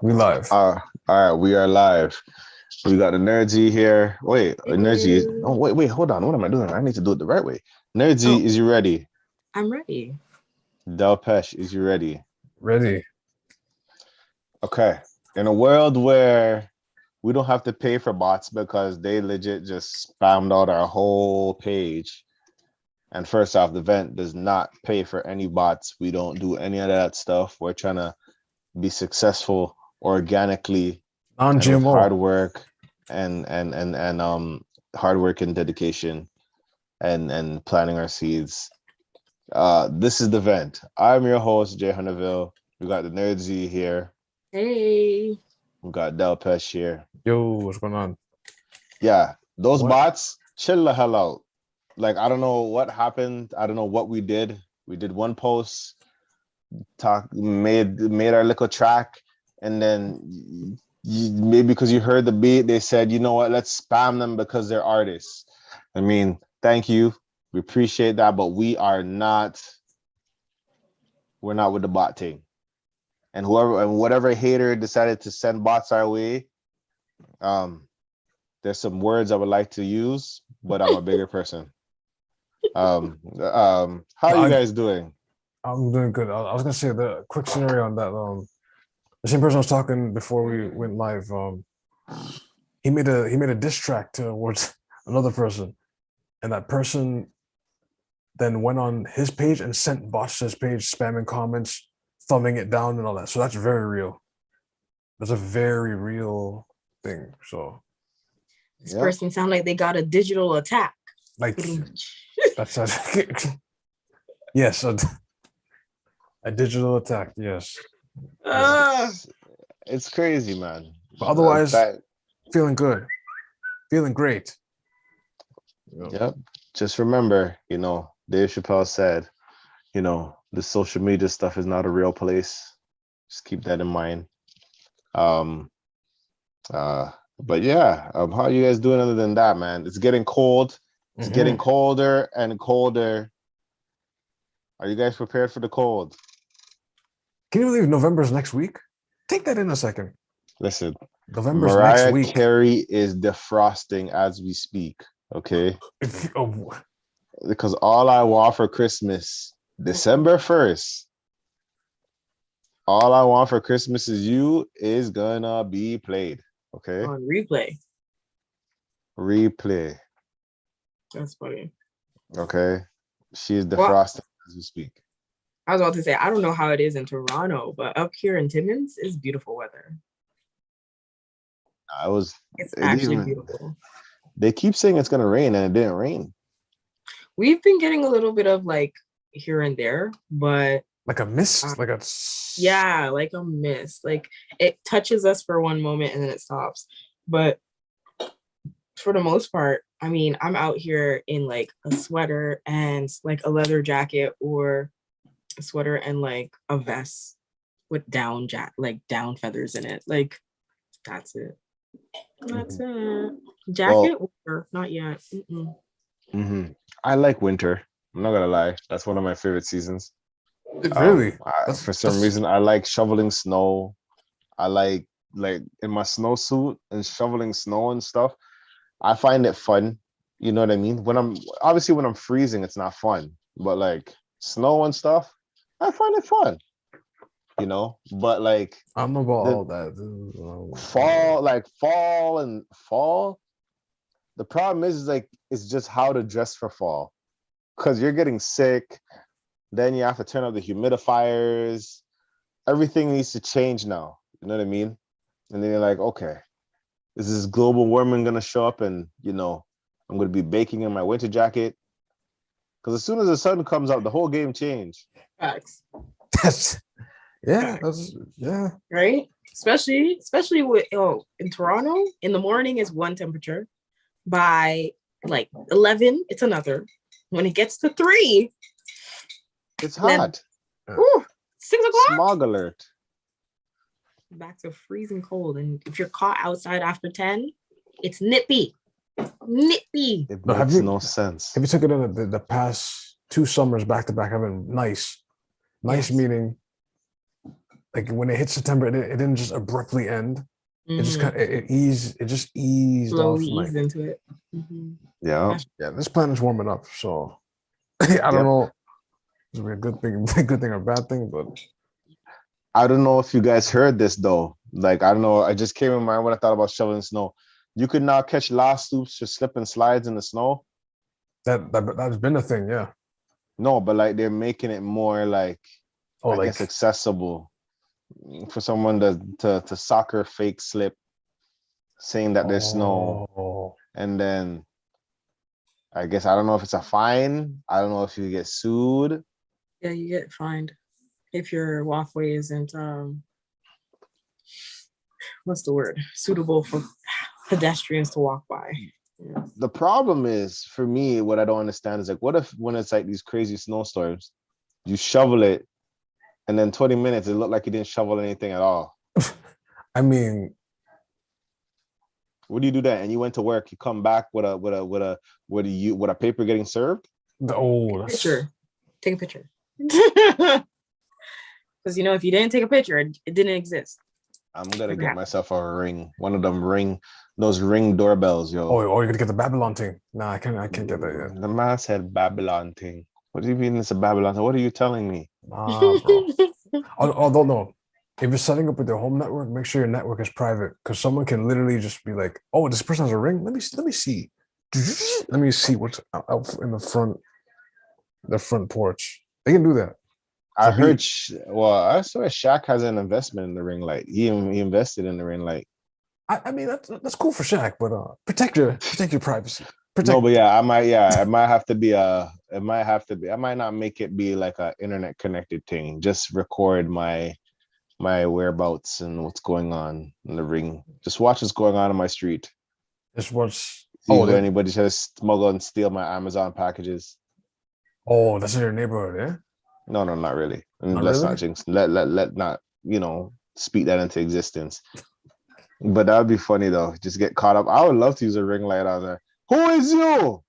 We live. All right, we are live. We got the Nerdsy here. Wait, Nerdsy. Oh, wait, hold on. What am I doing? I need to do it the right way. Nerdsy, is you ready? I'm ready. Delpesh, is you ready? Ready. Okay. In a world where we don't have to pay for bots because they legit just spammed out our whole page. And first off, the vent does not pay for any bots. We don't do any of that stuff. We're trying to be successful organically and with hard work and hard work and dedication and planting our seeds. This is the vent. I'm your host, Jay Hunterville. We got the Nerdsy here. Hey. We got Delpesh here. Yo, what's going on? Yeah, those bots, chill the hell out. Like, I don't know what happened. I don't know what we did. We did one post, made our little track, and then maybe because you heard the beat, they said, you know what, let's spam them because they're artists. I mean, thank you. We appreciate that, but we're not with the bot thing. And whatever hater decided to send bots our way, there's some words I would like to use, but I'm a bigger person. How are you guys doing? I'm doing good. I was gonna say the quick scenario on that. The same person I was talking before we went live. He made a diss track towards another person, and that person then went on his page and sent bots to his page, spamming comments, thumbing it down, and all that. So that's very real. That's a very real thing. So this person sound like they got a digital attack. Like that's yes, a digital attack. Yes, it's crazy, man. But otherwise, feeling good, feeling great. Yep. Just remember, Dave Chappelle said, the social media stuff is not a real place. Just keep that in mind. But yeah, how are you guys doing other than that, man? It's getting cold. It's getting colder and colder. Are you guys prepared for the cold? Can you believe November's next week? Take that in a second. Listen, November's next week. Mariah Carey is defrosting as we speak, okay? Because all I want for Christmas, December 1st, all I want for Christmas is you is gonna be played, okay? On replay. Replay. That's funny. Okay. She is defrosting as we speak. I was about to say, I don't know how it is in Toronto, but up here in Timmins, it's beautiful weather. It's actually beautiful. They keep saying it's gonna rain and it didn't rain. We've been getting a little bit of like here and there, but like a mist, like a mist. Like it touches us for one moment and then it stops. But for the most part, I mean, I'm out here in like a sweater and like a leather jacket, or a sweater and like a vest with down feathers in it. Like that's it. That's it. Jacket or not yet. I like winter. I'm not gonna lie. That's one of my favorite seasons. Really? For some reason, I like shoveling snow. I like in my snowsuit and shoveling snow and stuff. I find it fun. You know what I mean? When I'm freezing, it's not fun. But like snow and stuff, I find it fun. But like I'm about all that. Fall. The problem is like it's just how to dress for fall, because you're getting sick. Then you have to turn up the humidifiers. Everything needs to change now. You know what I mean? And then you're like, okay, is this global warming gonna show up? And I'm gonna be baking in my winter jacket. Because as soon as the sun comes out, the whole game changed. Facts. Yeah. Right? Especially with in Toronto, in the morning is one temperature. By like 11, it's another. When it gets to 3, it's hot. 6 o'clock. Smog alert. Back to freezing cold. And if you're caught outside after 10, it's nippy. Nippy. It makes no sense. Have you taken the past 2 summers back to back have been nice? Nice, yes. Meaning like when it hit September, it didn't just abruptly end. It just Mhm. kind of it just eased off. Slowly Like, ease into it. Mhm. Yeah. yeah, this planet's warming up, so I don't Yep. know. It's a good thing, good thing or bad thing, but I don't know if you guys heard this though. Like, I don't know. I just came in mind when I thought about shoveling snow. You could now catch lawsuits for slip and slides in the snow. that's been a thing, yeah. No, but like they're making it more like, Oh, I like guess, accessible for someone to soccer fake slip, saying that there's snow, oh, and then I guess I don't know if it's a fine. I don't know if you get sued. Yeah, you get fined if your walkway isn't what's the word? Suitable for pedestrians to walk by. Yeah. The problem is for me, what I don't understand is like, what if when it's like these crazy snowstorms, you shovel it, and then 20 minutes it looked like you didn't shovel anything at all. I mean, What do you do then? And you went to work, you come back with a paper getting served? that's Picture. Take a picture. Because if you didn't take a picture, it didn't exist. I'm gonna get myself a ring, one of them those ring doorbells, yo. oh, you're gonna get the Babylon thing. Nah, I can't get that yet. The man said Babylon thing. What do you mean it's a Babylon thing? What are you telling me? Nah, bro. Although no, if you're setting up with your home network, make sure your network is private because someone can literally just be like, "Oh, this person has a ring. Let me see. Let me see what's out in the front porch." They can do that. I So heard, I swear Shaq has an investment in the ring light. He invested in the ring light. I mean that's cool for Shaq, but protect your privacy. No, but yeah, I might have to be I might not make it be like a internet connected thing. Just record my whereabouts and what's going on in the ring. Just watch what's going on in my street. Just watch. See if anybody tries to smuggle and steal my Amazon packages. Oh, that's in your neighborhood, yeah? No, not really. And Not let's really? not jinx. Let not speak that into existence. But that would be funny though. Just get caught up. I would love to use a ring light on there. Who is you?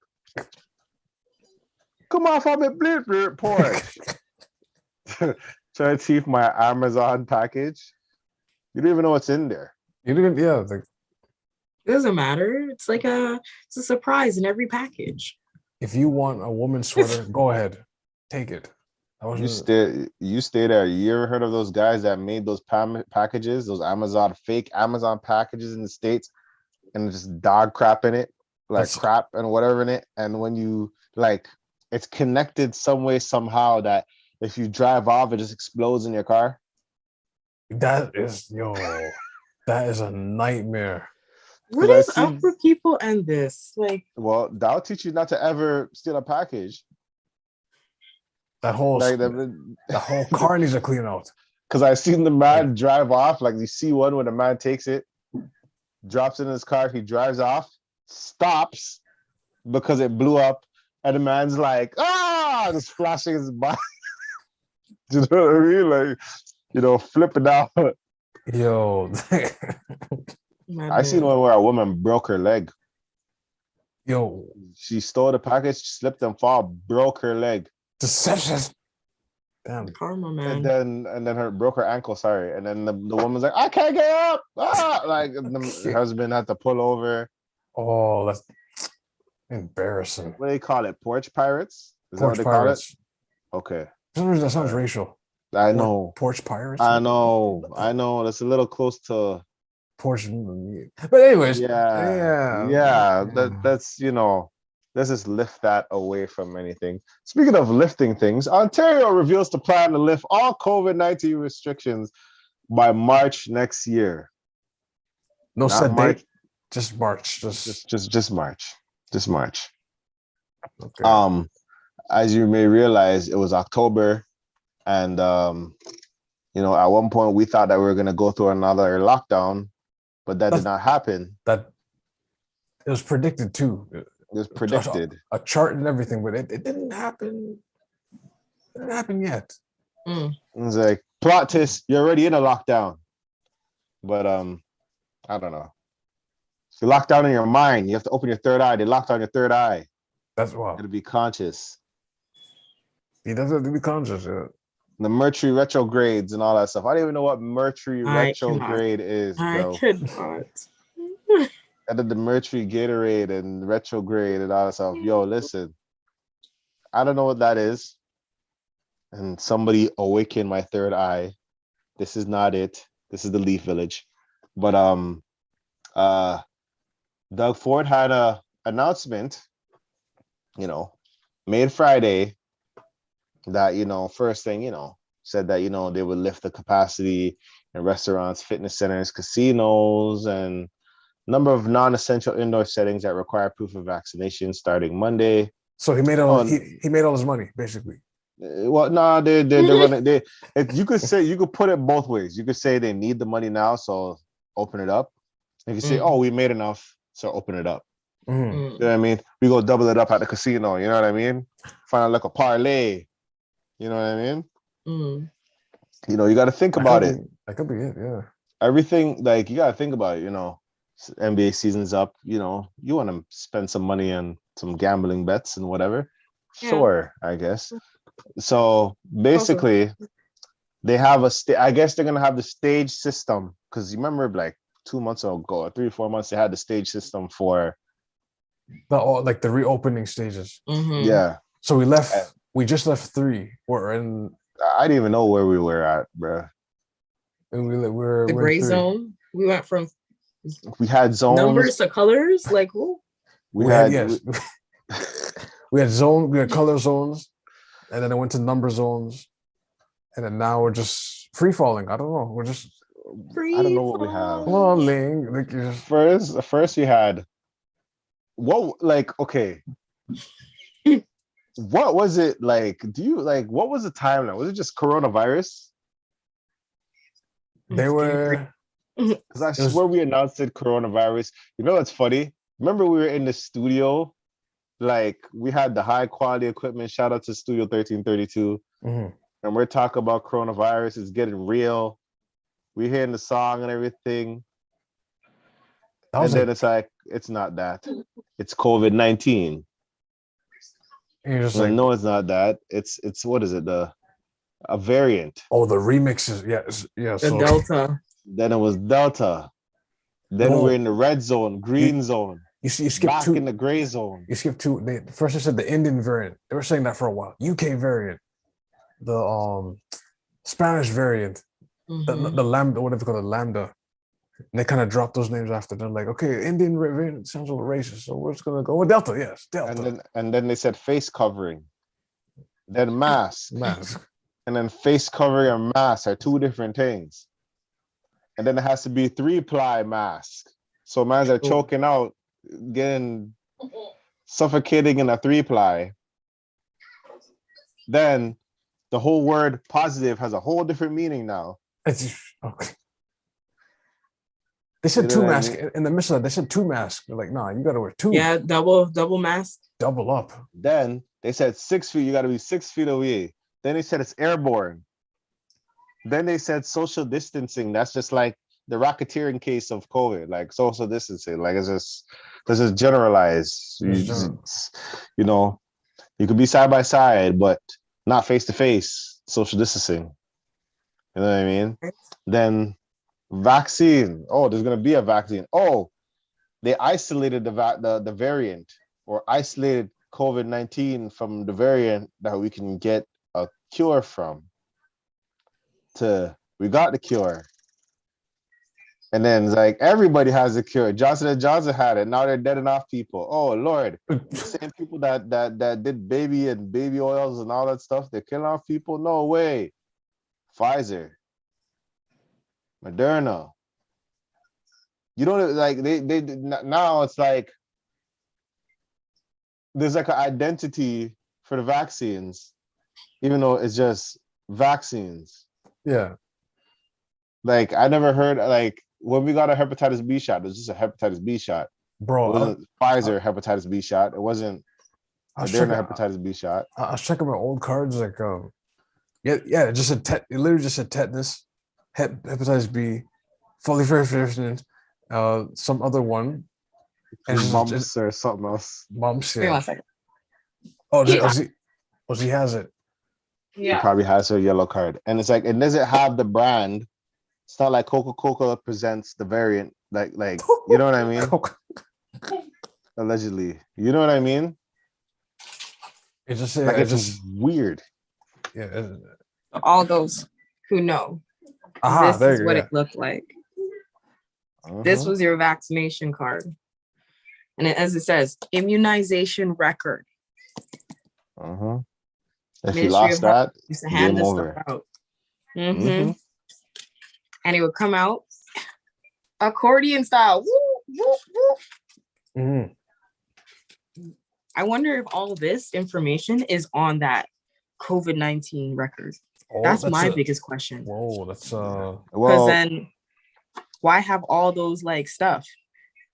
Come off of my porch. Try to thief my Amazon package. You don't even know what's in there. You didn't, yeah. It doesn't matter. It's like it's a surprise in every package. If you want a woman's sweater, go ahead, take it. You stay there. You ever heard of those guys that made those packages, those fake Amazon packages in the States, and just dog crap in it, like crap and whatever in it, and when you it's connected some way somehow that if you drive off, it just explodes in your car. That is a nightmare. What is up for people and this? Well, that'll teach you not to ever steal a package. That whole the whole car needs to clean out. Because I seen the man drive off. Like you see one when the man takes it, drops it in his car, he drives off, stops because it blew up, and the man's like, just flashing his body. You know what I mean? Flipping out. Yo. I seen one where a woman broke her leg. Yo. She stole the package, slipped and fall, broke her leg. Deception. Damn. Karma, man. And then her broke her ankle, sorry. And then the woman's like, I can't get up. The husband had to pull over. Oh, that's embarrassing. What do they call it? Porch pirates? Is Porch that what they pirates. Call it? Okay. For some reason that sounds racial. I know. Porch pirates. I know. That's a little close to porch. But anyways. Yeah. That's let's just lift that away from anything. Speaking of lifting things, Ontario reveals to plan to lift all COVID-19 restrictions by March next year. No set date, just March. Just March. Just March. Okay. As you may realize, it was October, and at one point we thought that we were going to go through another lockdown, but that did not happen. That it was predicted too. It was predicted. A chart and everything, but it didn't happen. It didn't happen yet. It was like, plot twist, you're already in a lockdown. But I don't know. If you lock down in your mind, you have to open your third eye. They lock down your third eye. That's wow. You gotta be conscious. He doesn't have to be conscious. Yeah. The Mercury retrogrades and all that stuff. I don't even know what Mercury I cannot. retrograde is, I bro. could not. Other the Mercury Gatorade and retrograde and all that stuff. Yo, listen, I don't know what that is. And somebody awakened my third eye. This is not it. This is the Leaf Village. But Doug Ford had a announcement, made Friday that, first thing, said that, they would lift the capacity in restaurants, fitness centers, casinos, and number of non-essential indoor settings that require proof of vaccination starting Monday. So he made all he made all his money, basically. Well, no, they're running. You could put it both ways. You could say they need the money now, so open it up. You can say, oh, we made enough, so open it up. Mm-hmm. You know what I mean? We go double it up at the casino. You know what I mean? Find like a parlay. You know what I mean? Mm. You got to think about it. That could be it. Yeah. Everything, like, you got to think about it. NBA season's up. You want to spend some money on some gambling bets and whatever. Yeah. Sure, I guess. So basically, they have I guess they're gonna have the stage system, because you remember like 2 months ago, or 3 or 4 months, they had the stage system for the reopening stages. Mm-hmm. Yeah. So we just left 3. I didn't even know where we were at, bro. And we're the gray zone. We went from had zones, numbers to colors. Like who? We had color zones, and then I went to number zones, and then now we're just free falling. I don't know. We're just I don't know what we have. Falling. First you had okay. What was it like? What was the timeline? Was it just coronavirus? They were, because I swear we announced it coronavirus. That's funny. Remember we were in the studio, like we had the high quality equipment. Shout out to Studio 1332. Mm-hmm. And we're talking about coronavirus. It's getting real. We're hearing the song and everything. And then it's like, it's not that. It's COVID-19. And you're just no, it's not that. It's what is it? A variant. Oh, the remixes. Yeah. The Delta. Then it was Delta. Then we're in the red zone, green zone. You skipped back 2 in the gray zone. You skipped 2. First they said the Indian variant. They were saying that for a while. UK variant. The Spanish variant. Mm-hmm. The lambda, whatever they call it, lambda. And they kind of dropped those names after. They're like, okay, Indian variant sounds a little racist, so we're just gonna go with Delta. Yes, Delta. And then they said face covering. Then mask. And then face covering and mask are 2 different things. And then it has to be 3-ply mask. So mans are choking out, suffocating in a 3-ply. Then the whole word positive has a whole different meaning now. It's okay. They said 2 masks in the midst of that. They said 2 masks. They're like, nah, you gotta wear 2. Yeah, double mask. Double up. Then they said 6 feet. You gotta be 6 feet away. Then they said it's airborne. Then they said social distancing. That's just like the racketeering case of COVID, like social distancing. Like this is generalized. You could be side by side, but not face to face. Social distancing. You know what I mean? Then vaccine. Oh, there's gonna be a vaccine. Oh, they isolated the variant, or isolated COVID-19 from the variant that we can get a cure from. We got the cure. And then it's like everybody has a cure. Johnson & Johnson had it. Now they're deading off people. Oh Lord. The same people that did baby oils and all that stuff, they're killing off people. No way. Pfizer. Moderna. You don't like they now it's like there's like an identity for the vaccines, even though it's just vaccines. Yeah. Like I never heard like when we got a hepatitis B shot, it was just a hepatitis B shot. Bro, it wasn't Pfizer hepatitis B shot. It wasn't Moderna hepatitis B shot. I was checking my old cards, like it just said it literally just said tetanus, hepatitis B, fully verification, some other one, and mumps or something else. Mumps, yeah. Wait 1 second. Oh, he has it. He probably has a yellow card. And it's like, it doesn't have the brand. It's not like Coca-Cola presents the variant. Like, you know what I mean? Allegedly. You know what I mean? It's just Like, it's it's just weird. yeah. All those who know, Aha, this is what it looked like. This Uh-huh. was your vaccination card. And as it says, immunization record. Uh-huh. If you Ministry lost of Health that, used to hand game this over. stuff out. Mhm. And it would come out accordion style. Woo, woo, woo. Mhm. I wonder if all this information is on that COVID-19 record. Oh, That's my biggest question. Whoa, that's Because Well, then why have all those like stuff?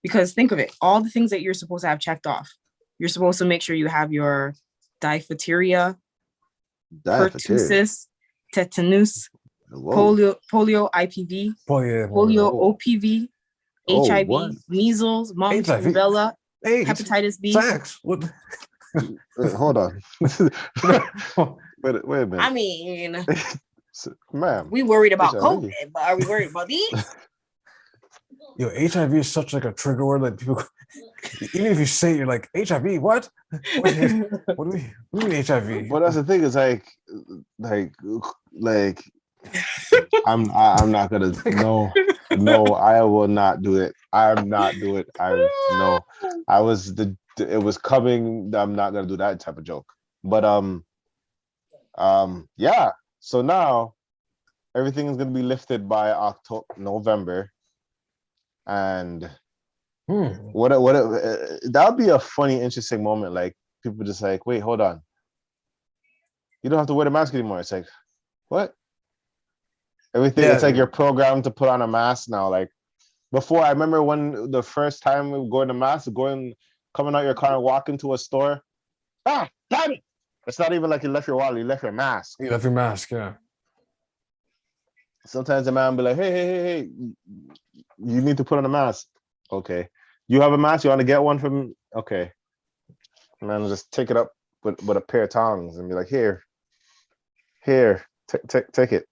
Because think of it, all the things that you're supposed to have checked off. You're supposed to make sure you have your diphtheria, pertussis, tetanus, polio, IPV, polio, Whoa. OPV, Oh, HIV, what? measles, mumps, HIV. rubella, Hey, hepatitis B. Sax. What? Hold on. wait a minute. I mean, Ma'am. we worried about HIV. COVID, but are we worried about these? Yo, HIV is such like a trigger word that people, even if you say it, you're like HIV, what? What do you mean HIV? But that's the thing is like I'm not gonna no, I will not do it. I'm not do it. It was coming. I'm not gonna do that type of joke. But yeah. So now everything is gonna be lifted by November, and that would be a funny, interesting moment. Like people just like, wait, hold on. You don't have to wear the mask anymore. It's like, what? Everything, it's like you're programmed to put on a mask now. Like before, I remember when the first time we were going to mask, coming out your car and walking to a store. Ah, damn it! It's not even like you left your wallet, you left your mask. You left your mask, yeah. Sometimes the man be like, hey, you need to put on a mask. Okay. You have a mask, you want to get one from, okay. And then just take it up with a pair of tongs and be like, here, take it.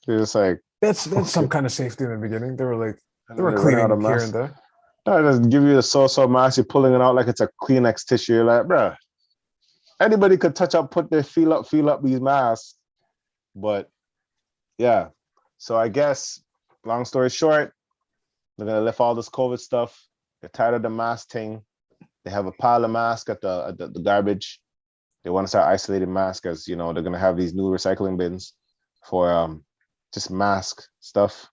You're just like, that's some kind of safety in the beginning. They were running cleaning out of here mask. and there. No, just give you a so mask, you're pulling it out like it's a Kleenex tissue. You're like, bruh, anybody could put their feel up these masks. But yeah. So I guess, long story short, they're gonna lift all this COVID stuff. They're tired of the mask thing. They have a pile of masks at the garbage. They want to start isolating masks, as you know, they're gonna have these new recycling bins for just mask stuff,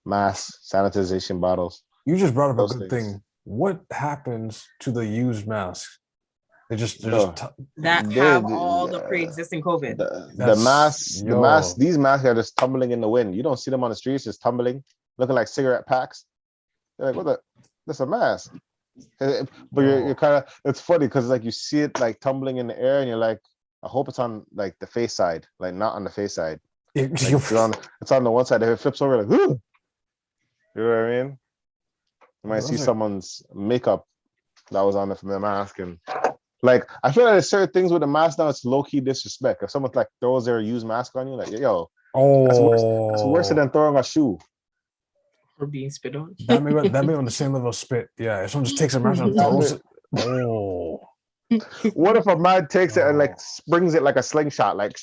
mask sanitization bottles. You just brought up Those a good things. thing. What happens to the used masks? They're just have all the pre-existing COVID. The masks, these masks are just tumbling in the wind. You don't see them on the streets, just tumbling, looking like cigarette packs. You're like, that's a mask. But you're kind of, it's funny because like you see it like tumbling in the air and you're like, I hope it's on like the face side, like not on the face side. Like, it's on the one side. If it flips over, like, whoo! You know what I mean? You might see someone's makeup that was on it from the mask, and like I feel like there's certain things with the mask now. It's low key disrespect. If someone like throws their used mask on you, like yo, that's worse than throwing a shoe or being spit on. That may on the same level of spit. Yeah, if someone just takes a mask and throws it. Oh. What if a man takes it and like springs it like a slingshot, like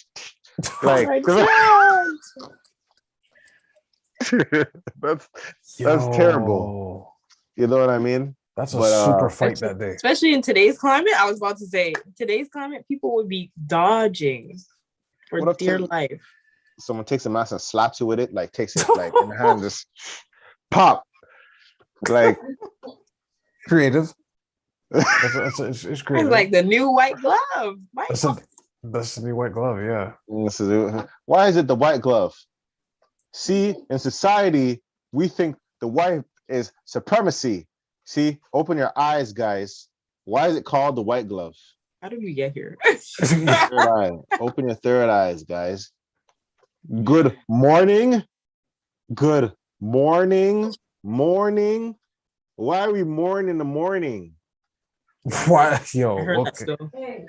that's terrible. You know what I mean? That's a super fight that day. Especially in today's climate. I was about to say, today's climate, people would be dodging for dear life. Someone takes a mask and slaps you with it, like takes it like in the hand, just pop. Like creative. It's creative. It's like the new white glove. That's the new white glove, yeah. Why is it the white glove? See, in society, we think the white is supremacy. See, open your eyes, guys. Why is it called the white glove? How did we get here? Third eye. Open your third eyes, guys. Good morning. Good morning. Morning. Why are we mourning in the morning? What? Yo, okay.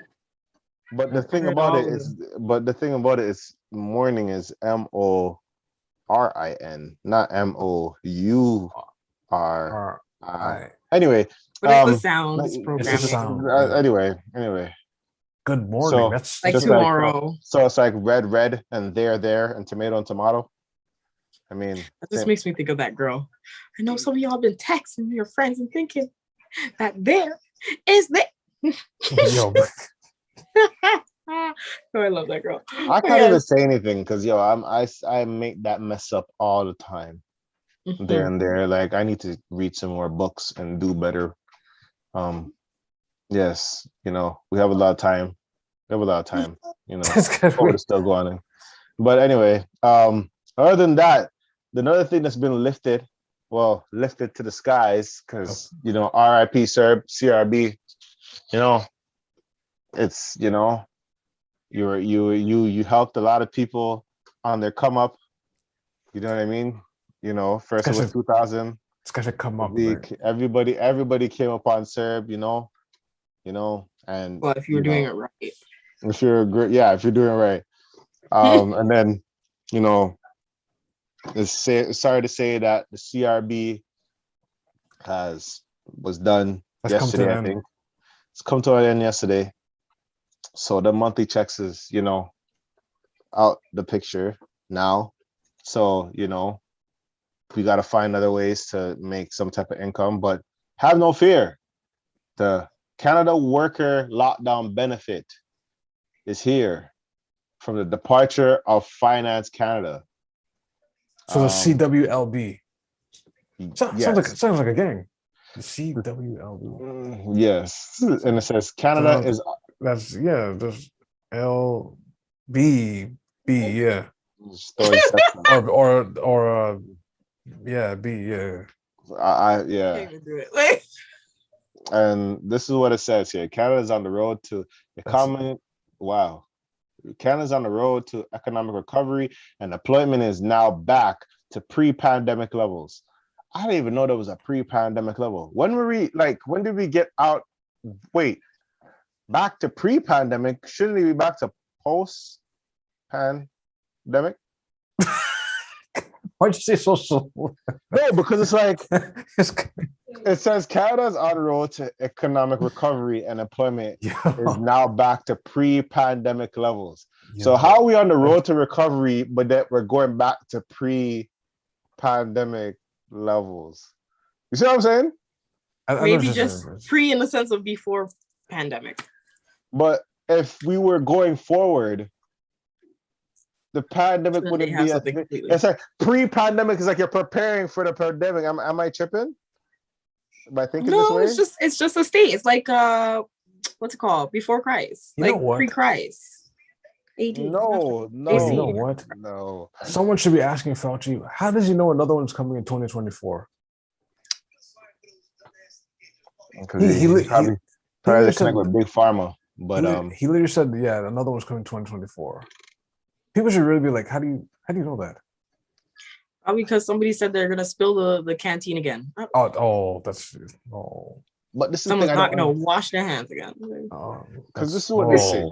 But the I thing heard about all it of is, them. morning is MORIN, not MOURI. Or I. Anyway, But it's the like, sounds It's the programming. sound. Yeah. anyway. Good morning. So That's Like just good. like tomorrow. so it's like red, and there, and tomato. I mean, That just same. makes me think of that girl. I know some of y'all been texting your friends and thinking that there is there. Yo, Oh, I love that girl. I But can't even yes. say anything because I make that mess up all the time. There Mhm. and there. Like I need to read some more books and do better. Yes, we have a lot of time. We have a lot of time, that's good. COVID is still going on. But anyway, other than that, another thing that's been lifted to the skies, because RIP Serb, CRB, it's you helped a lot of people on their come up. You know what I mean? First it was 2000. This guy should come up. Man. Everybody came upon Serb, and Well, if you were doing it right. if you're great, yeah, if you're doing it right. And then, sorry to say that the CRB was done yesterday, I think. It's come to an end yesterday. So the monthly checks is, out the picture now. So, we got to find other ways to make some type of income, but have no fear. The Canada Worker Lockdown Benefit is here from the Departure of Finance Canada. So the CWLB. Yes. Sounds like a gang. The CWLB. Yes, and it says Canada is. That's there's LBB, yeah. or yeah, B, yeah. Yeah. And this is what it says here. Canada is on the road to economic. Wow. Canada's on the road to economic recovery, and employment is now back to pre-pandemic levels. I didn't even know there was a pre-pandemic level. When did we get out? Wait, back to pre-pandemic? Shouldn't we be back to post-pandemic? Why'd you say so slow? No, because it's like it says Canada's on the road to economic recovery, and employment is now back to pre-pandemic levels. So how are we on the road to recovery, but that we're going back to pre-pandemic levels? You see what I'm saying? Maybe just pre in the sense of before pandemic. But if we were going forward, the pandemic wouldn't be it's like pre-pandemic is like you're preparing for the pandemic. Am I tripping? Am I thinking this way? It's just a state. It's like what's it called? Before Christ. You know what? Pre-Christ. AD. No. You know what? No. Someone should be asking Fauci, how does he know another one's coming in 2024? He probably connect with Big Pharma. But he literally said, another one's coming in 2024. People should really be like, how do you know that? Probably because somebody said they're gonna spill the canteen again. But this is someone's not gonna wash their hands again. Because this is what they say.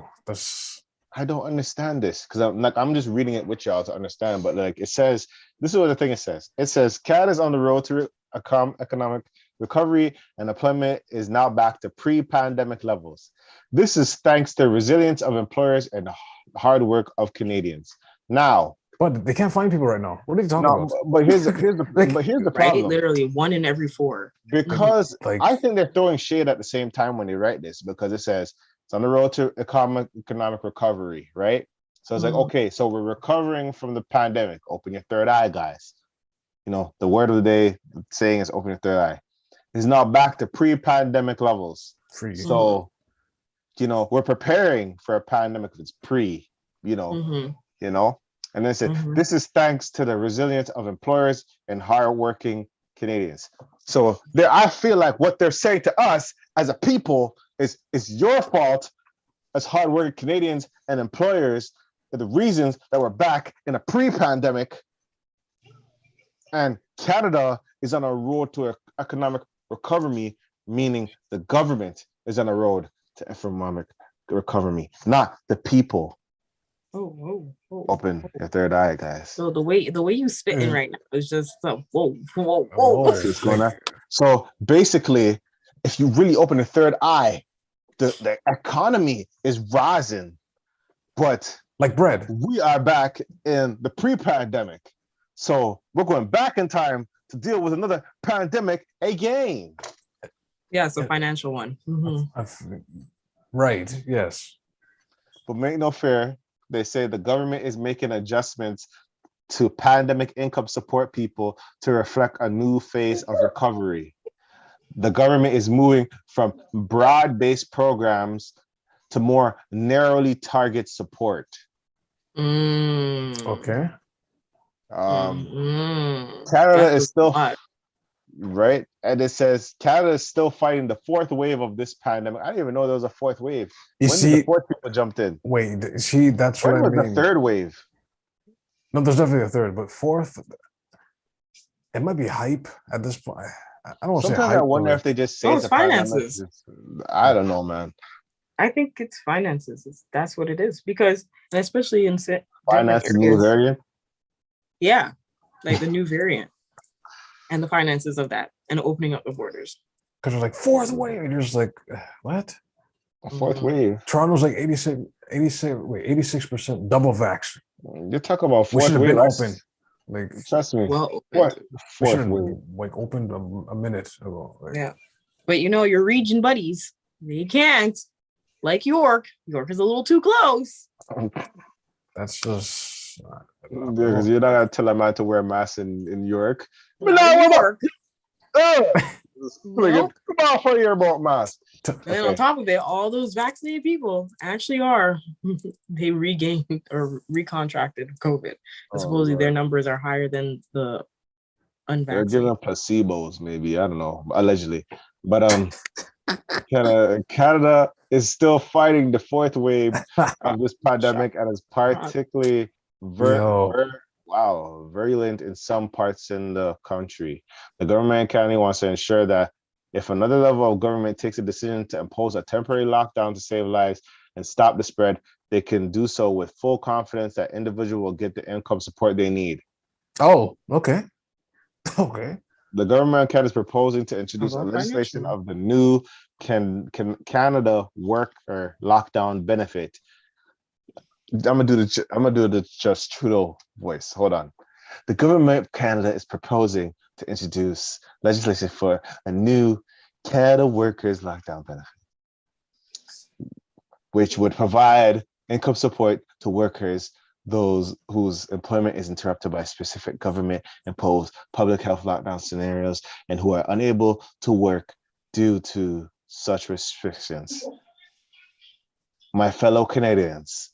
I don't understand this because I'm just reading it with y'all to understand. But like it says, this is what the thing it says. It says Canada's on the road to economic recovery, and employment is now back to pre-pandemic levels. This is thanks to the resilience of employers and the hard work of Canadians. Now, but they can't find people right now. What are you talking about? But here's the problem. Right? Literally 1 in every 4. Because I think they're throwing shade at the same time when they write this, because it says it's on the road to economic recovery, right? So it's like, okay, so we're recovering from the pandemic. Open your third eye, guys. The word of the day saying is open your third eye. It's now back to pre-pandemic levels. So, we're preparing for a pandemic that's pre, and then it said, this is thanks to the resilience of employers and hardworking Canadians. So I feel like what they're saying to us as a people is your fault as hardworking Canadians and employers are the reasons that we're back in a pre-pandemic, and Canada is on a road to economic recovery, meaning the government is on a road to economic recover me, not the people. Oh. Open your third eye, guys. So the way you spitting right now is just whoa. Whoa. See what's going on? So basically, if you really open the third eye, the economy is rising, but Like bread. we are back in the pre-pandemic. So we're going back in time to deal with another pandemic again. Yeah, it's a financial one. Right, yes. But make no fear, they say the government is making adjustments to pandemic income support people to reflect a new phase of recovery. The government is moving from broad-based programs to more narrowly targeted support. Okay. Canada is still right, and it says Canada is still fighting the fourth wave of this pandemic. I didn't even know there was a fourth wave. When did the fourth people jumped in? Wait, see, that's what I mean. The third wave? No, there's definitely a third, but fourth, it might be hype at this point. I don't want to say hype. Sometimes I wonder if they just say it's finances. I don't know, man. I think it's finances. That's what it is, because especially in finance new variant. Yeah, like the new variant and the finances of that and opening up the borders. Because they're like fourth wave, and you're just like, what? A fourth wave. Toronto's like 86% double vax. You're talking about fourth wave. We should have been open. Like, trust me. Well, what? Fourth wave. Like opened a minute ago. Like, yeah, but your region buddies, they can't. Like York is a little too close. That's just because you're not gonna tell a man to wear a mask in York. York. Come on for your boat mask. And then on top of it, all those vaccinated people actually they regained or recontracted COVID. And supposedly their numbers are higher than the unvaccinated. They're giving placebos, maybe. I don't know, allegedly. But Canada is still fighting the fourth wave of this pandemic, and is particularly virulent in some parts in the country. The government in Canada wants to ensure that if another level of government takes a decision to impose a temporary lockdown to save lives and stop the spread, they can do so with full confidence that individuals will get the income support they need. Oh, okay. Okay. The government of Canada is proposing to introduce a legislation of the new Canada worker lockdown benefit. I'm gonna do the Just Trudeau voice. Hold on. The government of Canada is proposing to introduce legislation for a new Canada workers lockdown benefit, which would provide income support to workers, those whose employment is interrupted by specific government-imposed public health lockdown scenarios and who are unable to work due to such restrictions. My fellow Canadians,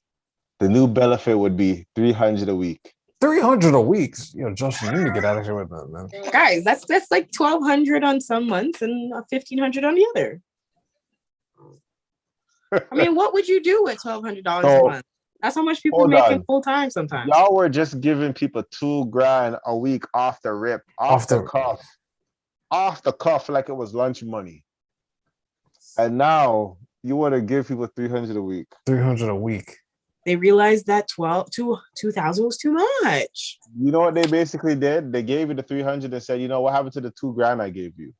the new benefit would be $300 a week. 300 a week? Justin, you need to get out of here with that, man. Guys, that's like $1,200 on some months and $1,500 on the other. I mean, what would you do with $1,200 a month? That's how much people make it full time sometimes. Y'all were just giving people $2,000 a week off the rip, off the cuff, like it was lunch money. And now you want to give people $300 a week. 300 a week. They realized that 2,000 was too much. You know what they basically did? They gave you the 300 and said, what happened to the $2,000 I gave you?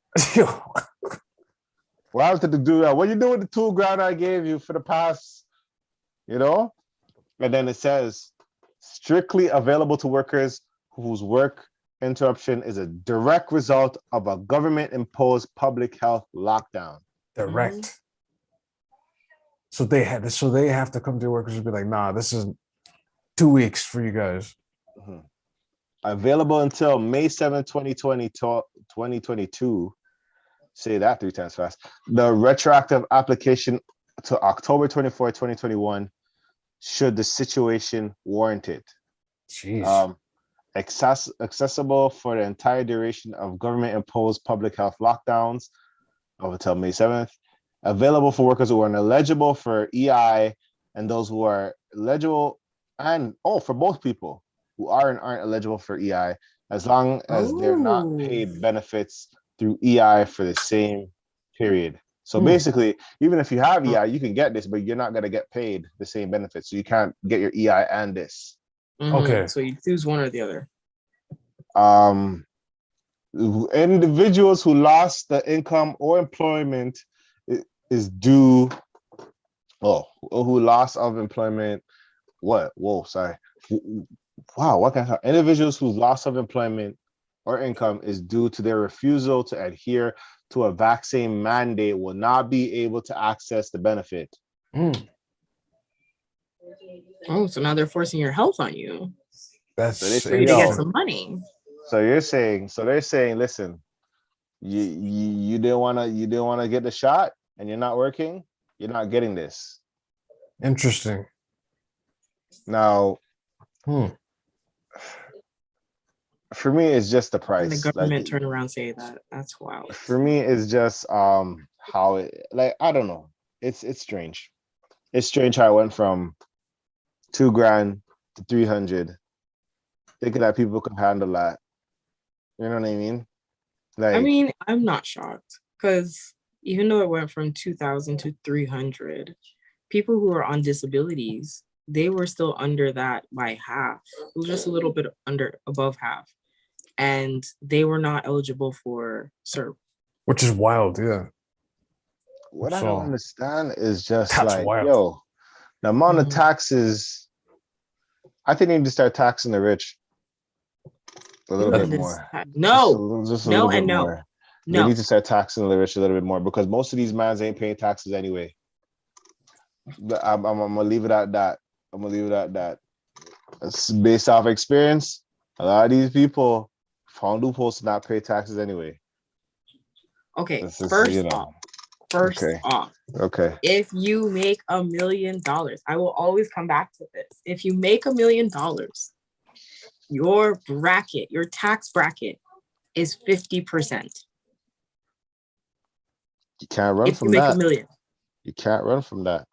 What happened to the $2,000? What you do with the $2,000 I gave you for the past, And then it says, strictly available to workers whose work interruption is a direct result of a government-imposed public health lockdown. Direct. Mm-hmm. So they have to come to workers and be like, nah, this is 2 weeks for you guys. Mm-hmm. Available until May 7, 2022. Say that 3 times fast. The retroactive application to October 24, 2021, should the situation warrant it. Jeez. Accessible for the entire duration of government-imposed public health lockdowns up until May 7th. Available for workers who are eligible for EI and those who are eligible, and for both people who are and aren't eligible for EI, as long as they're not paid benefits through EI for the same period. So basically, even if you have EI, you can get this, but you're not gonna get paid the same benefits. So you can't get your EI and this. Okay. So you choose one or the other. Individuals who lost the income or employment is due. Oh, who loss of employment? What? Whoa, sorry. Wow, what kind of individuals whose loss of employment or income is due to their refusal to adhere to a vaccine mandate will not be able to access the benefit. Oh, so now they're forcing your health on you. That's So they For say, you to get yo, some money. so they're saying, listen, you didn't wanna get the shot and you're not working, you're not getting this. interesting. Now, for me, it's just the price. And the government turn around and say that. That's wild. For me, it's just how it, like, I don't know. It's strange. It's strange how it went from $2,000 to 300. Thinking that people can handle that. You know what I mean? Like, I mean, I'm not shocked because even though it went from 2,000 to 300, people who are on disabilities, they were still under that by half. It was just a little bit above half. And they were not eligible for CERB. Which is wild, yeah. what I don't understand is just like, wild. yo, the amount of taxes. I think they need to start taxing the rich a little bit more. No, just a no, little bit and no. more. No. They need to start taxing the rich a little bit more because most of these mans ain't paying taxes anyway. I'm gonna leave it at that. It's based off experience. A lot of these people found loopholes to not pay taxes anyway. Okay, first off, if you make $1 million, I will always come back to this. If you make $1 million, your tax bracket is 50%. You can't run from that. $1 million. You can't run from that.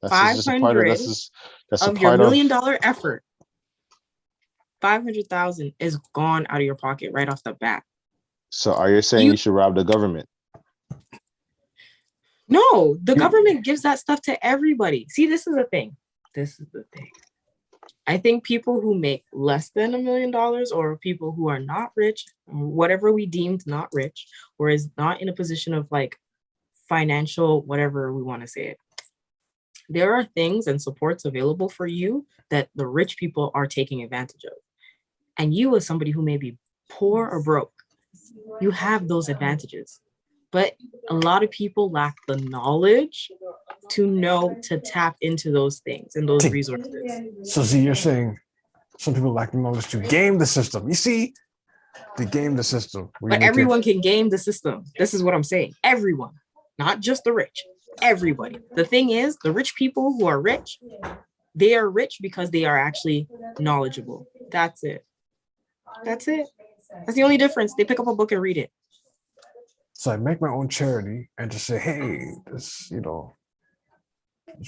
That's just a part of that's a part your $1 million effort. 500,000 is gone out of your pocket right off the bat. So are you saying you should rob the government? No, the government gives that stuff to everybody. See, this is the thing. I think people who make less than $1 million or people who are not rich, whatever we deemed not rich, or is not in a position of like financial, whatever we want to say it. There are things and supports available for you that the rich people are taking advantage of. And you as somebody who may be poor or broke, you have those advantages. But a lot of people lack the knowledge to know to tap into those things and those resources. So see, you're saying some people lack the knowledge to game the system. You see, to game the system. But everyone can game the system. This is what I'm saying. Everyone, not just the rich. Everybody. The thing is, the rich people who are rich, they are rich because they are actually knowledgeable. That's it. That's the only difference. They pick up a book and read it. So I make my own charity and just say, hey, this, it's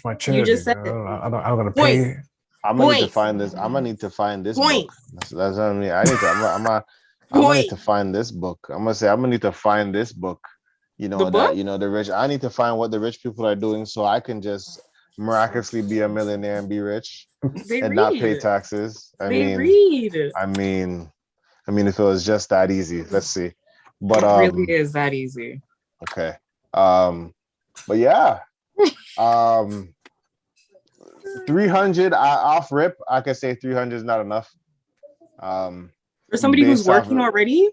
my charity. You just said I'm gonna pay. I'm gonna need to find this. I'm gonna need to find this book. That's what I mean. I'm gonna need to find this book. I'm gonna need to find this book. The rich. I need to find what the rich people are doing so I can just miraculously be a millionaire and be rich not pay taxes. I mean, if it was just that easy, let's see. But it really is that easy. Okay. But yeah. 300 off rip. I can say 300 is not enough. For somebody who's working already?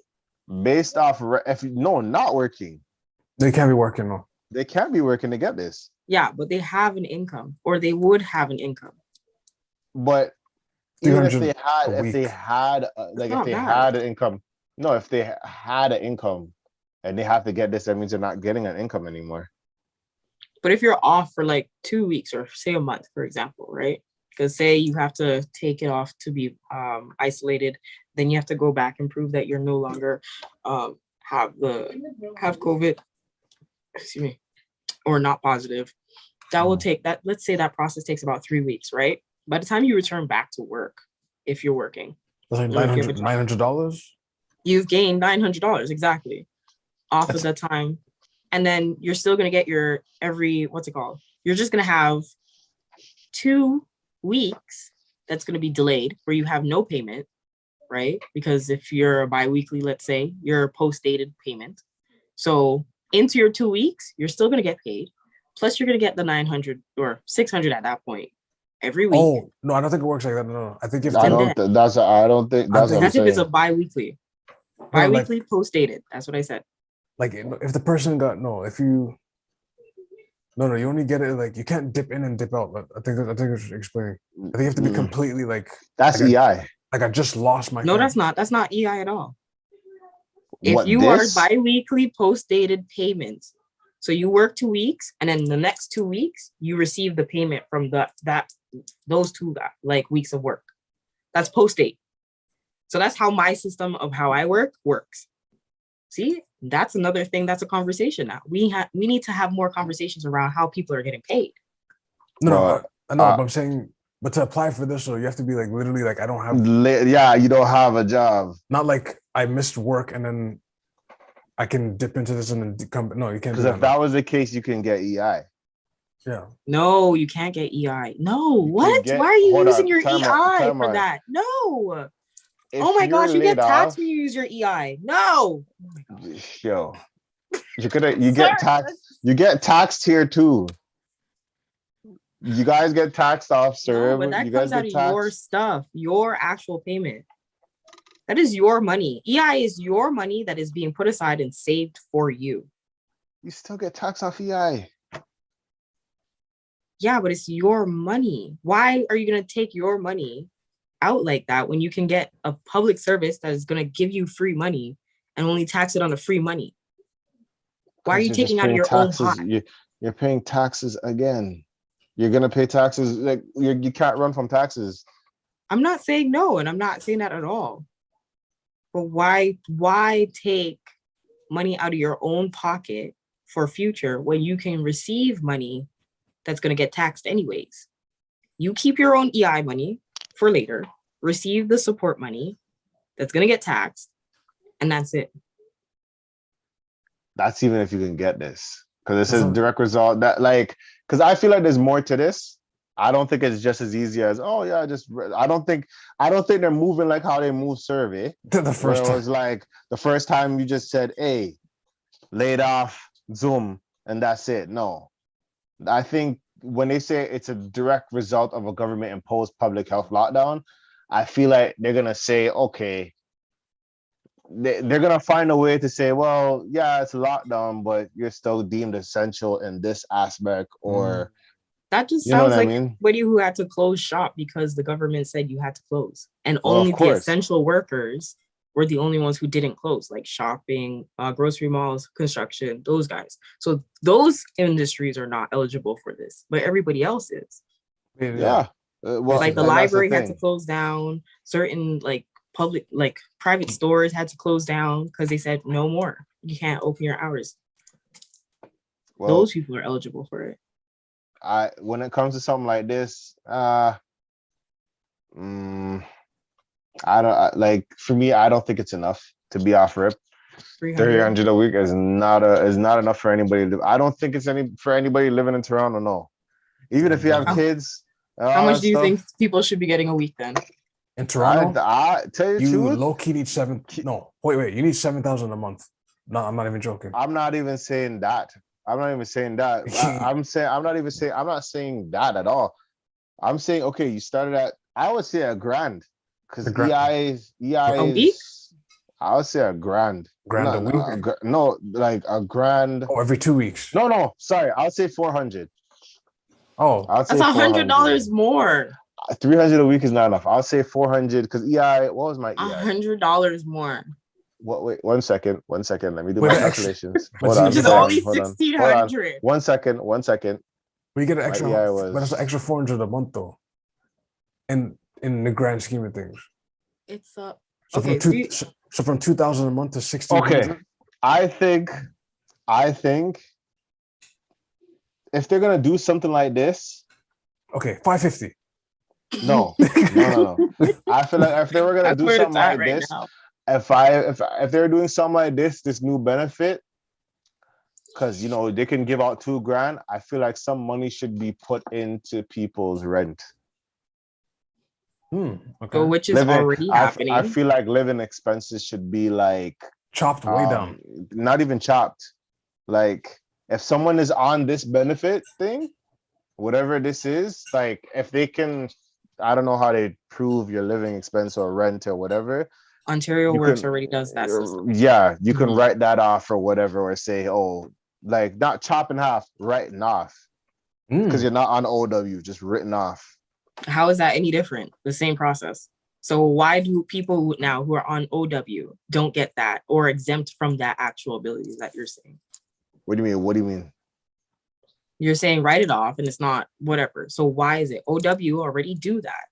Based off not working. They can't be working though. They can't be working to get this. Yeah, but they have an income, or they would have an income. But even if they had an income, if they had an income and they have to get this, that means they're not getting an income anymore. But if you're off for like 2 weeks or say a month, for example, right? Because say you have to take it off to be isolated, then you have to go back and prove that you're no longer have COVID, excuse me, or not positive. That will take that. Let's say that process takes about 3 weeks, right? By the time you return back to work, if you're working, that's like $900. You've gained $900 exactly off of the time and then you're still gonna get your what's it called? You're just gonna have 2 weeks that's gonna be delayed where you have no payment, right? Because if you're a bi-weekly, let's say, you're a post-dated payment. So into your 2 weeks, you're still gonna get paid. Plus, you're gonna get the 900 or 600 at that point every week. Oh no, I don't think it works like that. No. I think if I they, don't. That's. I don't think. That's what I'm That's if it's a saying. bi-weekly. Bi-weekly post-dated. That's what I said. like if the person got if you you only get it like you can't dip in and dip out. I think it's explaining. I think you have to be completely like That's like EI. I just lost my. No, thing. that's not. That's not EI at all. If What, you this? are bi-weekly post-dated payments, so you work 2 weeks, and then the next 2 weeks you receive the payment from those 2 like weeks of work. That's post-date. So that's how my system of how I works. See, that's another thing. That's a conversation now. We need to have more conversations around how people are getting paid. No, I know, but I'm saying, but to apply for this, so you have to be like literally like I don't have. Yeah, you don't have a job. Not like I missed work and then I can dip into this and then come. No, you can't. Because if that was the case, you can get EI. Yeah. No, you can't get EI. No, what? Why are you using your EI for that? No. Oh my gosh, you get taxed when you use your EI. No. Yo, you get taxed. You get taxed here too. You guys get taxed off, sir. No, but that comes out of your stuff, your actual payment. That is your money. EI is your money that is being put aside and saved for you. You still get taxed off EI. Yeah, but it's your money. Why are you going to take your money out like that when you can get a public service that is going to give you free money and only tax it on the free money? Why are you taking out of your own pot? You're paying taxes again. You're going to pay taxes. Like you can't run from taxes. I'm not saying no, and I'm not saying that at all. But why take money out of your own pocket for future when you can receive money that's going to get taxed anyways? You keep your own EI money for later, receive the support money that's going to get taxed, and that's it. That's even if you can get this, because this is a direct result that because I feel like there's more to this. I don't think it's just as easy as I don't think they're moving like how they move survey. The first time. It was like the first time you just said, hey, laid off, Zoom, and that's it. No. I think when they say it's a direct result of a government imposed public health lockdown, I feel like they're gonna say, okay, they're gonna find a way to say, well, yeah, it's a lockdown, but you're still deemed essential in this aspect, or that just sounds like anybody who had to close shop because the government said you had to close, and only the essential workers were the only ones who didn't close, like shopping, grocery malls, construction, those guys. So those industries are not eligible for this, but everybody else is. Yeah. Well, like the library had to close down, certain like public, like private stores had to close down because they said no more. You can't open your hours. Well, those people are eligible for it. When it comes to something like this, I don't for me. I don't think it's enough to be off rip. 300 a week is not enough for anybody. I don't think it's for anybody living in Toronto. No, even if you have kids. How much do you think people should be getting a week then? In Toronto, I tell you low key need $7,000. No, wait, you need $7,000 a month. No, I'm not even joking. I'm not even saying that. I'm not saying that at all. I'm saying, okay, you started at, I would say $1,000, because EI a week? I would say $1,000. $1,000 a week? No, like $1,000. Oh, every 2 weeks. No, sorry, I would say 400. Oh, that's $100 more. 300 a week is not enough. I'll say 400 because EI. What was my EI? $100 more. What? Wait, 1 second. Let me do my calculations. Hold on. Which is only 1,600. 1 second. We get an extra, but it's an extra 400 a month though. In the grand scheme of things, it's up. So from 2,000 a month to 1,600. Okay, I think if they're gonna do something like this, okay, 550. No. I feel like if they were gonna do something like this, if they're doing something like this new benefit, because you know they can give out $2,000. I feel like some money should be put into people's rent. So Okay. which is already happening. I feel like living expenses should be like Chopped way down. not even chopped. Like if someone is on this benefit thing, whatever this is, like if they can, I don't know how they prove your living expense or rent or whatever. Ontario Works already does that system. Yeah, you can write that off or whatever, or say, oh, like not chop in half, writing off. Because you're not on OW, just written off. How is that any different? The same process. So why do people now who are on OW don't get that or exempt from that actual ability that you're saying? What do you mean? What do you mean? You're saying write it off and it's not whatever. So why is it OW already do that?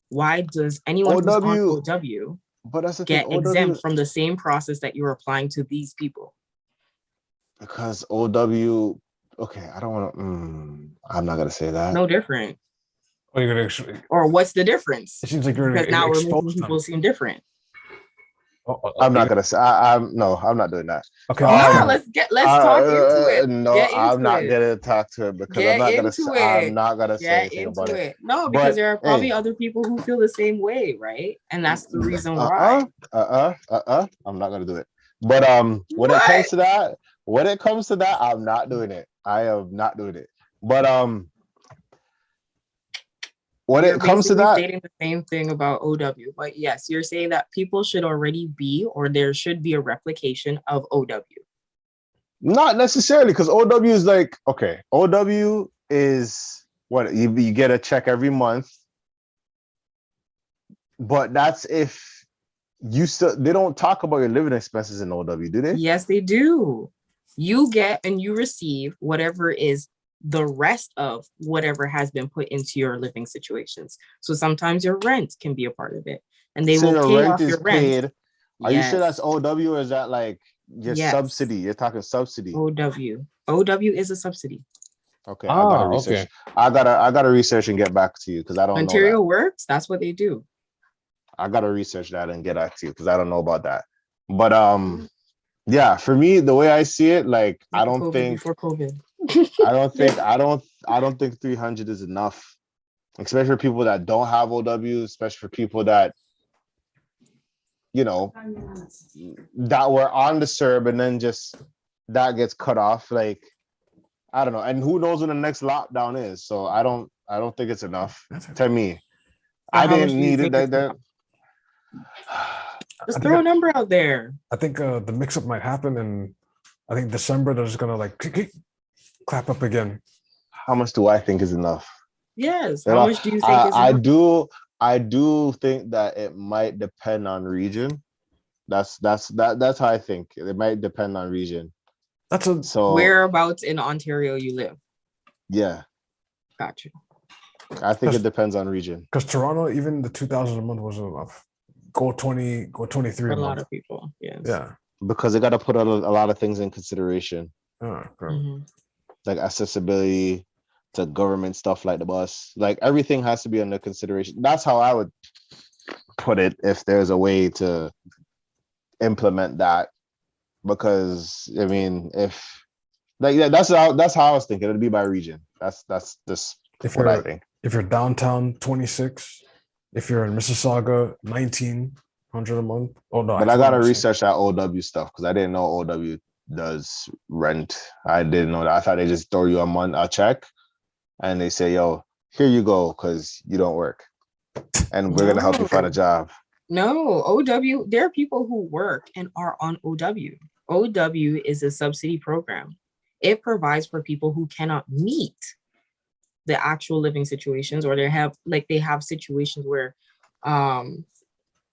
Why does anyone who's on OW but that's the get thing, exempt from the same process that you're applying to these people? Because OW, okay, I don't want to, I'm not going to say that. No different. Or you're gonna actually, or what's the difference? It seems like you're because now we're making exposed people seem different. I'm not gonna say. I'm not doing that. Okay. Let's talk into it. No, I'm not gonna talk to it because I'm not gonna say anything about it. No, because there are probably other people who feel the same way, right? And that's the reason why. I'm not gonna do it. But when it comes to that, I'm not doing it. I am not doing it. But when it comes to that, stating the same thing about OW, but yes, you're saying that people should already be, or there should be a replication of OW. Not necessarily, because OW is like, okay, OW is what you get a check every month, but that's if you still, they don't talk about your living expenses in OW, do they? Yes, they do. You get and you receive whatever is the rest of whatever has been put into your living situations. So sometimes your rent can be a part of it, and they will pay off your rent. Paid. Are you sure that's OW, or is that like your subsidy? You're talking subsidy. OW is a subsidy. Okay, I gotta research. Okay. I gotta research and get back to you because I don't know. Ontario Works, that's what they do. I gotta research that and get back to you because I don't know about that. But yeah, for me, the way I see it, like I don't think before COVID. I don't think 300 is enough, especially for people that don't have OW, especially for people that, you know, that were on the CERB and then just that gets cut off. Like, I don't know. And who knows when the next lockdown is. So I don't think it's enough to me. I didn't need it like that. Just throw a number out there. I think the mix-up might happen, and I think December they're just gonna like clap up again. How much do I think is enough? Yes. How much do you think is enough? I do think that it might depend on region. That's how I think. It might depend on region. So whereabouts in Ontario you live? Yeah. Gotcha. I think it depends on region. Because Toronto, even the 2,000 a month wasn't enough. Go 20, go 23 for a month. A lot of people, yes. Yeah. Because they got to put a lot of things in consideration. Okay. Like accessibility to government stuff like the bus. Like everything has to be under consideration. That's how I would put it if there's a way to implement that. Because I mean, if like that's how I was thinking. It'd be by region. That's just what I think. If you're downtown, 26. If you're in Mississauga, 1,900 a month. Oh no! But I gotta research that OW stuff because I didn't know OW does rent. I didn't know that. I thought they just throw you a check, and they say, "Yo, here you go," because you don't work, and we're gonna help you find a job. No, OW. There are people who work and are on OW. OW is a subsidy program. It provides for people who cannot meet the actual living situations, or they have situations where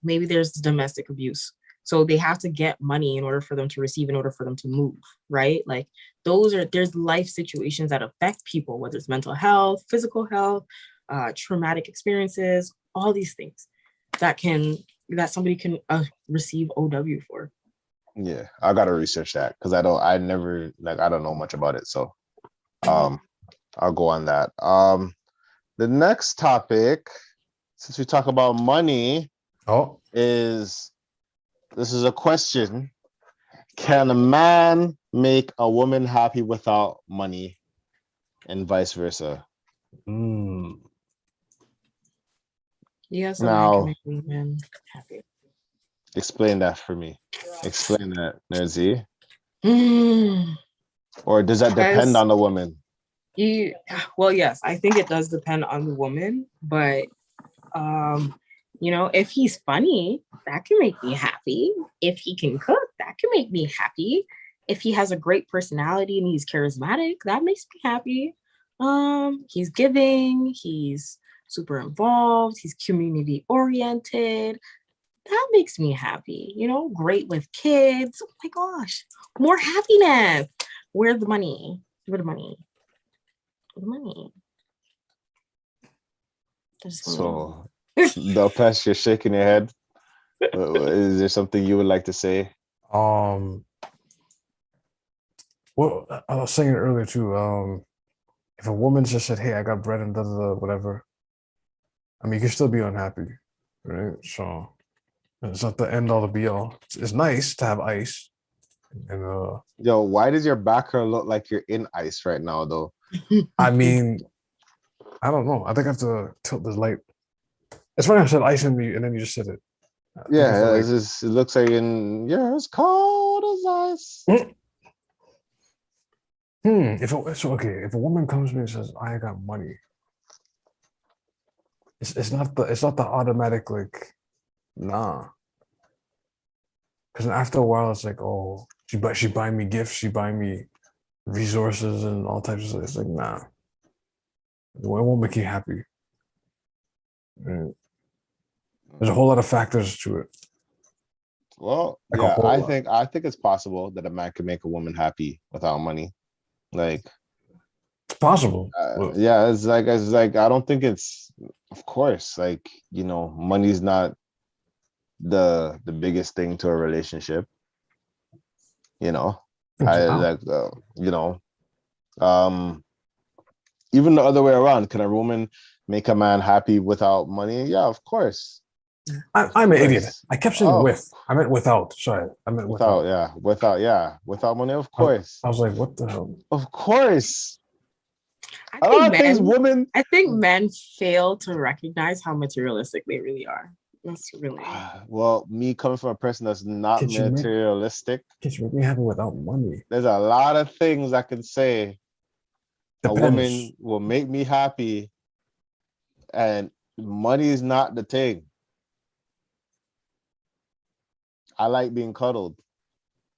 maybe there's domestic abuse. So they have to get money in order for them to receive, in order for them to move, right? Like there's life situations that affect people, whether it's mental health, physical health, traumatic experiences, all these things that somebody can receive OW for. Yeah, I gotta research that because I don't know much about it. So I'll go on that. The next topic, since we talk about money, this is a question. Can a man make a woman happy without money and vice versa? Mm. Yes, a man can Now, make women happy. explain that for me. Explain that, Nerzi. Mm. Or does that depend As on the woman? well, yes, I think it does depend on the woman, but if he's funny, that can make me happy. If he can cook, that can make me happy. If he has a great personality and he's charismatic, that makes me happy. He's giving, he's super involved, he's community oriented. That makes me happy. Great with kids. Oh my gosh, more happiness. Where's the money? Where's the money? Where's the money? So, Delpesh, you're shaking your head. Is there something you would like to say? Well, I was saying it earlier too. If a woman just said, "Hey, I got bread and whatever," I mean, you can still be unhappy, right? So it's not the end all to be all. It's nice to have ice, and Yo, why does your background look like you're in ice right now, though? I mean, I don't know. I think I have to tilt this light. It's funny I said ice and then you just said it. I think if Yeah, I, it looks like you're as cold as ice. if a woman comes to me and says, "I got money," it's not the automatic like, nah. Because after a while, it's like, oh, she buy me gifts, she buy me resources and all types of stuff. It's like, nah, it won't make you happy. And there's a whole lot of factors to it. Well, Like a yeah, whole I lot. think it's possible that a man can make a woman happy without money. Like, It's possible. But yeah, it's like I don't think it's, of course, like, money's not the biggest thing to a relationship. I wow. like um even the other way around. Can a woman make a man happy without money? Yeah, of course. I'm an idiot. Course. I kept saying Oh, with. I meant without. Sorry, I meant without. without money, of I, course. I was like, what the hell? Of course. I A think lot of things men women I think men fail to recognize how materialistic they really are. That's really well, me coming from a person that's not Can you make materialistic, can you make me happy without money? there's a lot of things I can say a woman Depends. will make me happy, and money is not the thing. I like being cuddled.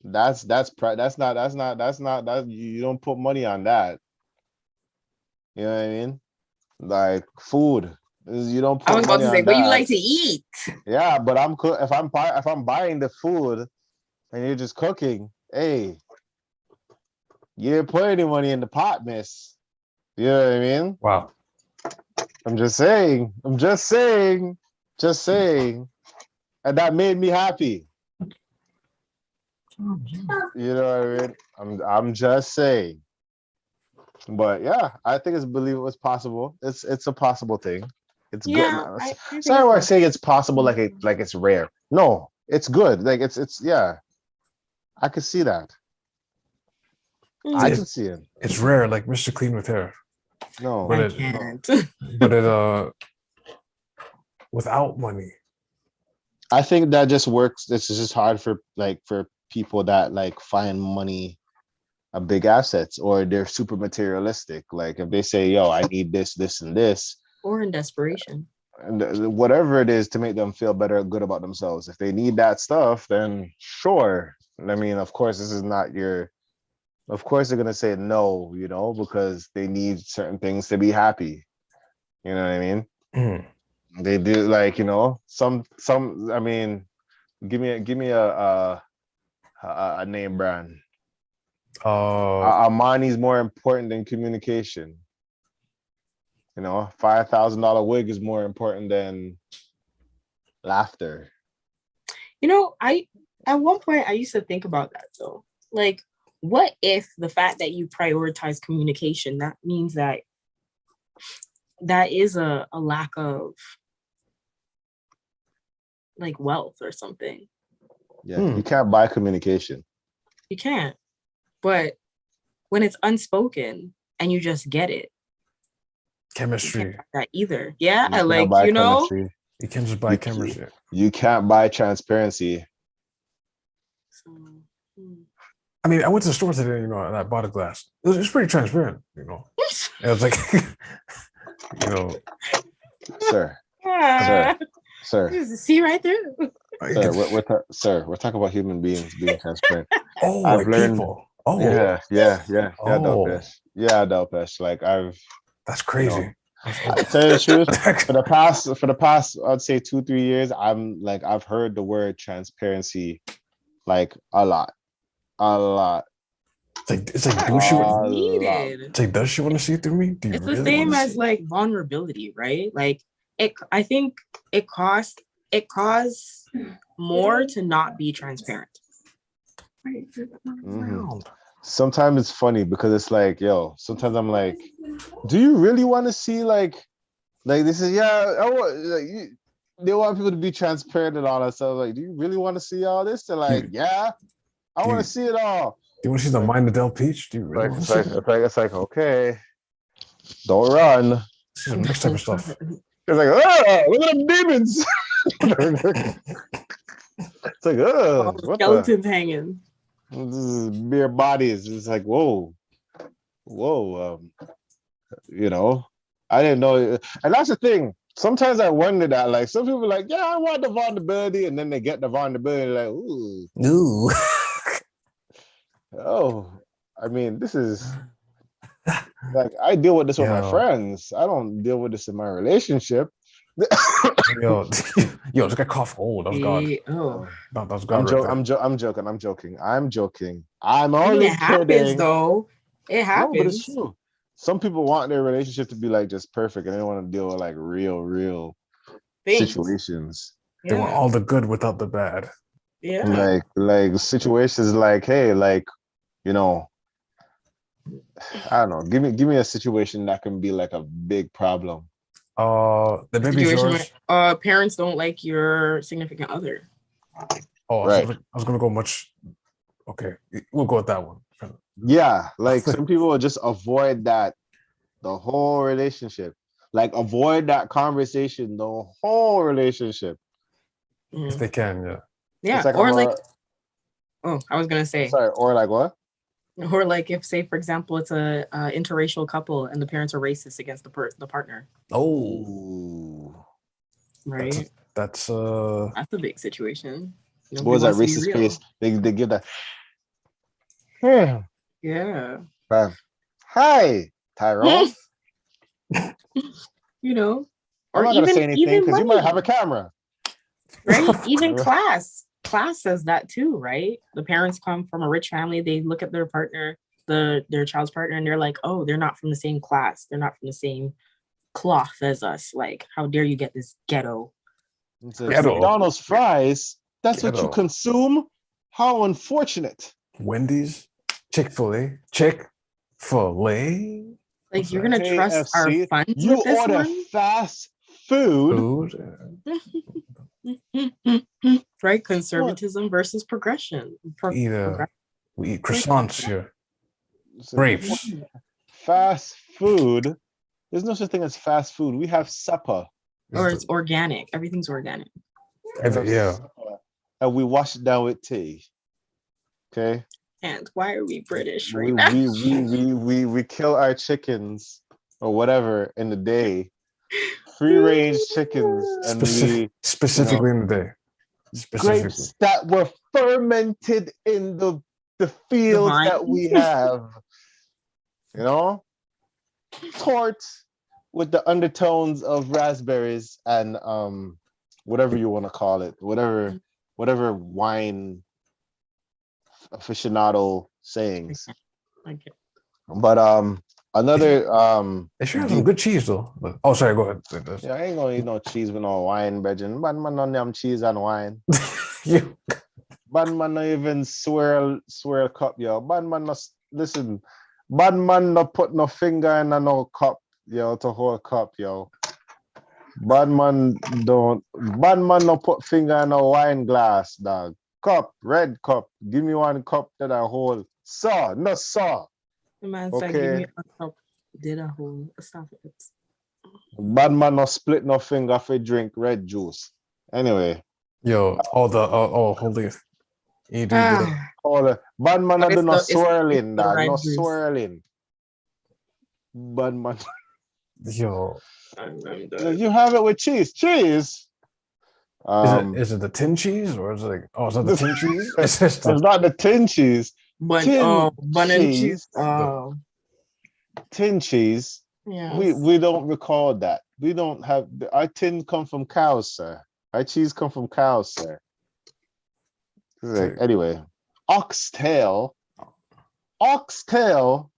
That's not that you don't put money on that. You know what I mean? Like food, you don't I put was about money to say, on what you that. like to eat? Yeah, but if I'm buying the food and you're just cooking, hey, you didn't put any money in the pot, miss. You know what I mean? Wow. I'm just saying. Just saying. And that made me happy. You know what I mean? I'm just saying. But yeah, I think it's believable. It's possible. It's a possible thing. It's good. Yeah, I think Sorry, it's why I possible. say it's possible, like it's rare. No, it's good. Like it's yeah. I could see that. I It's, could see it. it's rare, like Mr. Clean with hair. No, But I it no. can't. but it without money. I think that just works. This is just hard for people that like find money a big assets, or they're super materialistic. Like if they say, "Yo, I need this, this, and this," Or in desperation. and whatever it is to make them feel better, good about themselves. If they need that stuff, then sure. I mean, of course, this is not your. Of course, they're gonna say no, because they need certain things to be happy. You know what I mean? Mm. They do like some. I mean, give me a name brand. Money's more important than communication. $5,000 wig is more important than laughter. I at one point I used to think about that though. Like, what if the fact that you prioritize communication, that means that is a lack of like wealth or something. Yeah, you can't buy communication. You can't. But when it's unspoken and you just get it, you Chemistry. can't buy that either. Yeah, You can't like buy you know. chemistry. You can't just buy You chemistry. You can't buy transparency. So, I mean, I went to the store today, and I bought a glass. It was pretty transparent, And it was like, Sir, ah, sir, see right through. sir, we're talking about human beings being transparent. Oh, I've like learned. people. Oh, Yeah, Oh. Delpesh. Yeah, Delpesh. Like that's crazy. To tell you the truth, for the past, I'd say 2-3 years, I've heard the word transparency like a lot. It's like, do she? Needed. It's like, does she want to see through me? Do you It's really the same wanna as see? like vulnerability, right? Like I think it costs more to not be transparent. Mhm. Sometimes it's funny because it's like, sometimes I'm like, do you really want to see like this is I want they want people to be transparent and all that stuff. Like, do you really want to see all this? They're like, I want to see it all. Do you want to see the mind of Del Peach? Do you really want to see it? It's like, okay, don't run. This is the next type of stuff. It's like, oh, look at them demons. It's like, oh, what Skeletons hanging. This is mere bodies. It's like, whoa. I didn't know. And that's the thing. Sometimes I wonder that, like, some people are like, yeah, I want the vulnerability, and then they get the vulnerability, like, ooh, No. oh, I mean, this is like, I deal with this with my friends. I don't deal with this in my relationship. Yo, this guy coughed. Oh, that was God. Oh, That was God. I'm joking. I'm I mean, only it happens kidding. though. It happens. No, but it's true. Some people want their relationship to be like just perfect, and they don't want to deal with like real situations. They want all the good without the bad. Yeah. Like situations like, hey, like, I don't know. Give me a situation that can be like a big problem. The baby's yours. Where, parents don't like your significant other. Oh, right. I was gonna go much. Okay, we'll go with that one. Yeah, like some people will just avoid that the whole relationship. Like avoid that conversation, the whole relationship. If they can, yeah. Yeah, like or like, I was gonna say. Sorry, or like what? Or like if, say, for example, it's a interracial couple and the parents are racist against the partner. Oh, right. That's a big situation. What was that racist face? They give that. Yeah. Hi, Tyrone. Or I'm not gonna say anything because you might have a camera. Right? Even class says that too, right? The parents come from a rich family, they look at their partner, their child's partner, and they're like, oh, they're not from the same class, they're not from the same cloth as us. Like, how dare you get this ghetto? McDonald's fries, that's what you consume? How unfortunate. Wendy's, Chick-fil-A. Like, you're gonna trust our funds you with this order one? fast food. Right? Conservatism versus progression. We eat croissants here. Grapes. Fast food. There's no such thing as fast food. We have supper. Or it's organic. Everything's organic. Yeah. And we wash it down with tea. Okay. And why are we British right now? We kill our chickens or whatever in the day. Free range chickens and specifically in the day. Grapes that were fermented in the fields that we have. Tort with the undertones of raspberries and whatever you want to call it, whatever wine aficionado sayings. Okay. But another they sure have some good cheese though. But, sorry, go ahead. Yeah, I ain't gonna eat no cheese with no wine, Bridget. Bad man no damn cheese and wine. Bad man no even swirl cup, yo. Bad man no listen. Bad man no put no finger in no cup, yo, to hold cup, yo. Bad man no put finger in a wine glass, dog. Cup, red cup. Give me one cup that I hold No, saw. The man said, "Give Okay. me a cup." Did a whole stop it. Bad man no split no finger for drink red juice. Anyway, Yo, holy. You do get it. Ah, all the bad man but no do no it's swirling, the dog. red No juice. swirling. Bad man. Yo, I'm You have it with cheese. Cheese. is it the tin cheese or is it like, oh, it's not the tin cheese? It's It's just the not the tin cheese. But Tin bun and cheese. cheese. Oh, Tin cheese. yeah. We don't recall that. We don't have our tin come from cows, sir. Our cheese come from cows, sir. Okay. Anyway, oxtail. Oxtail.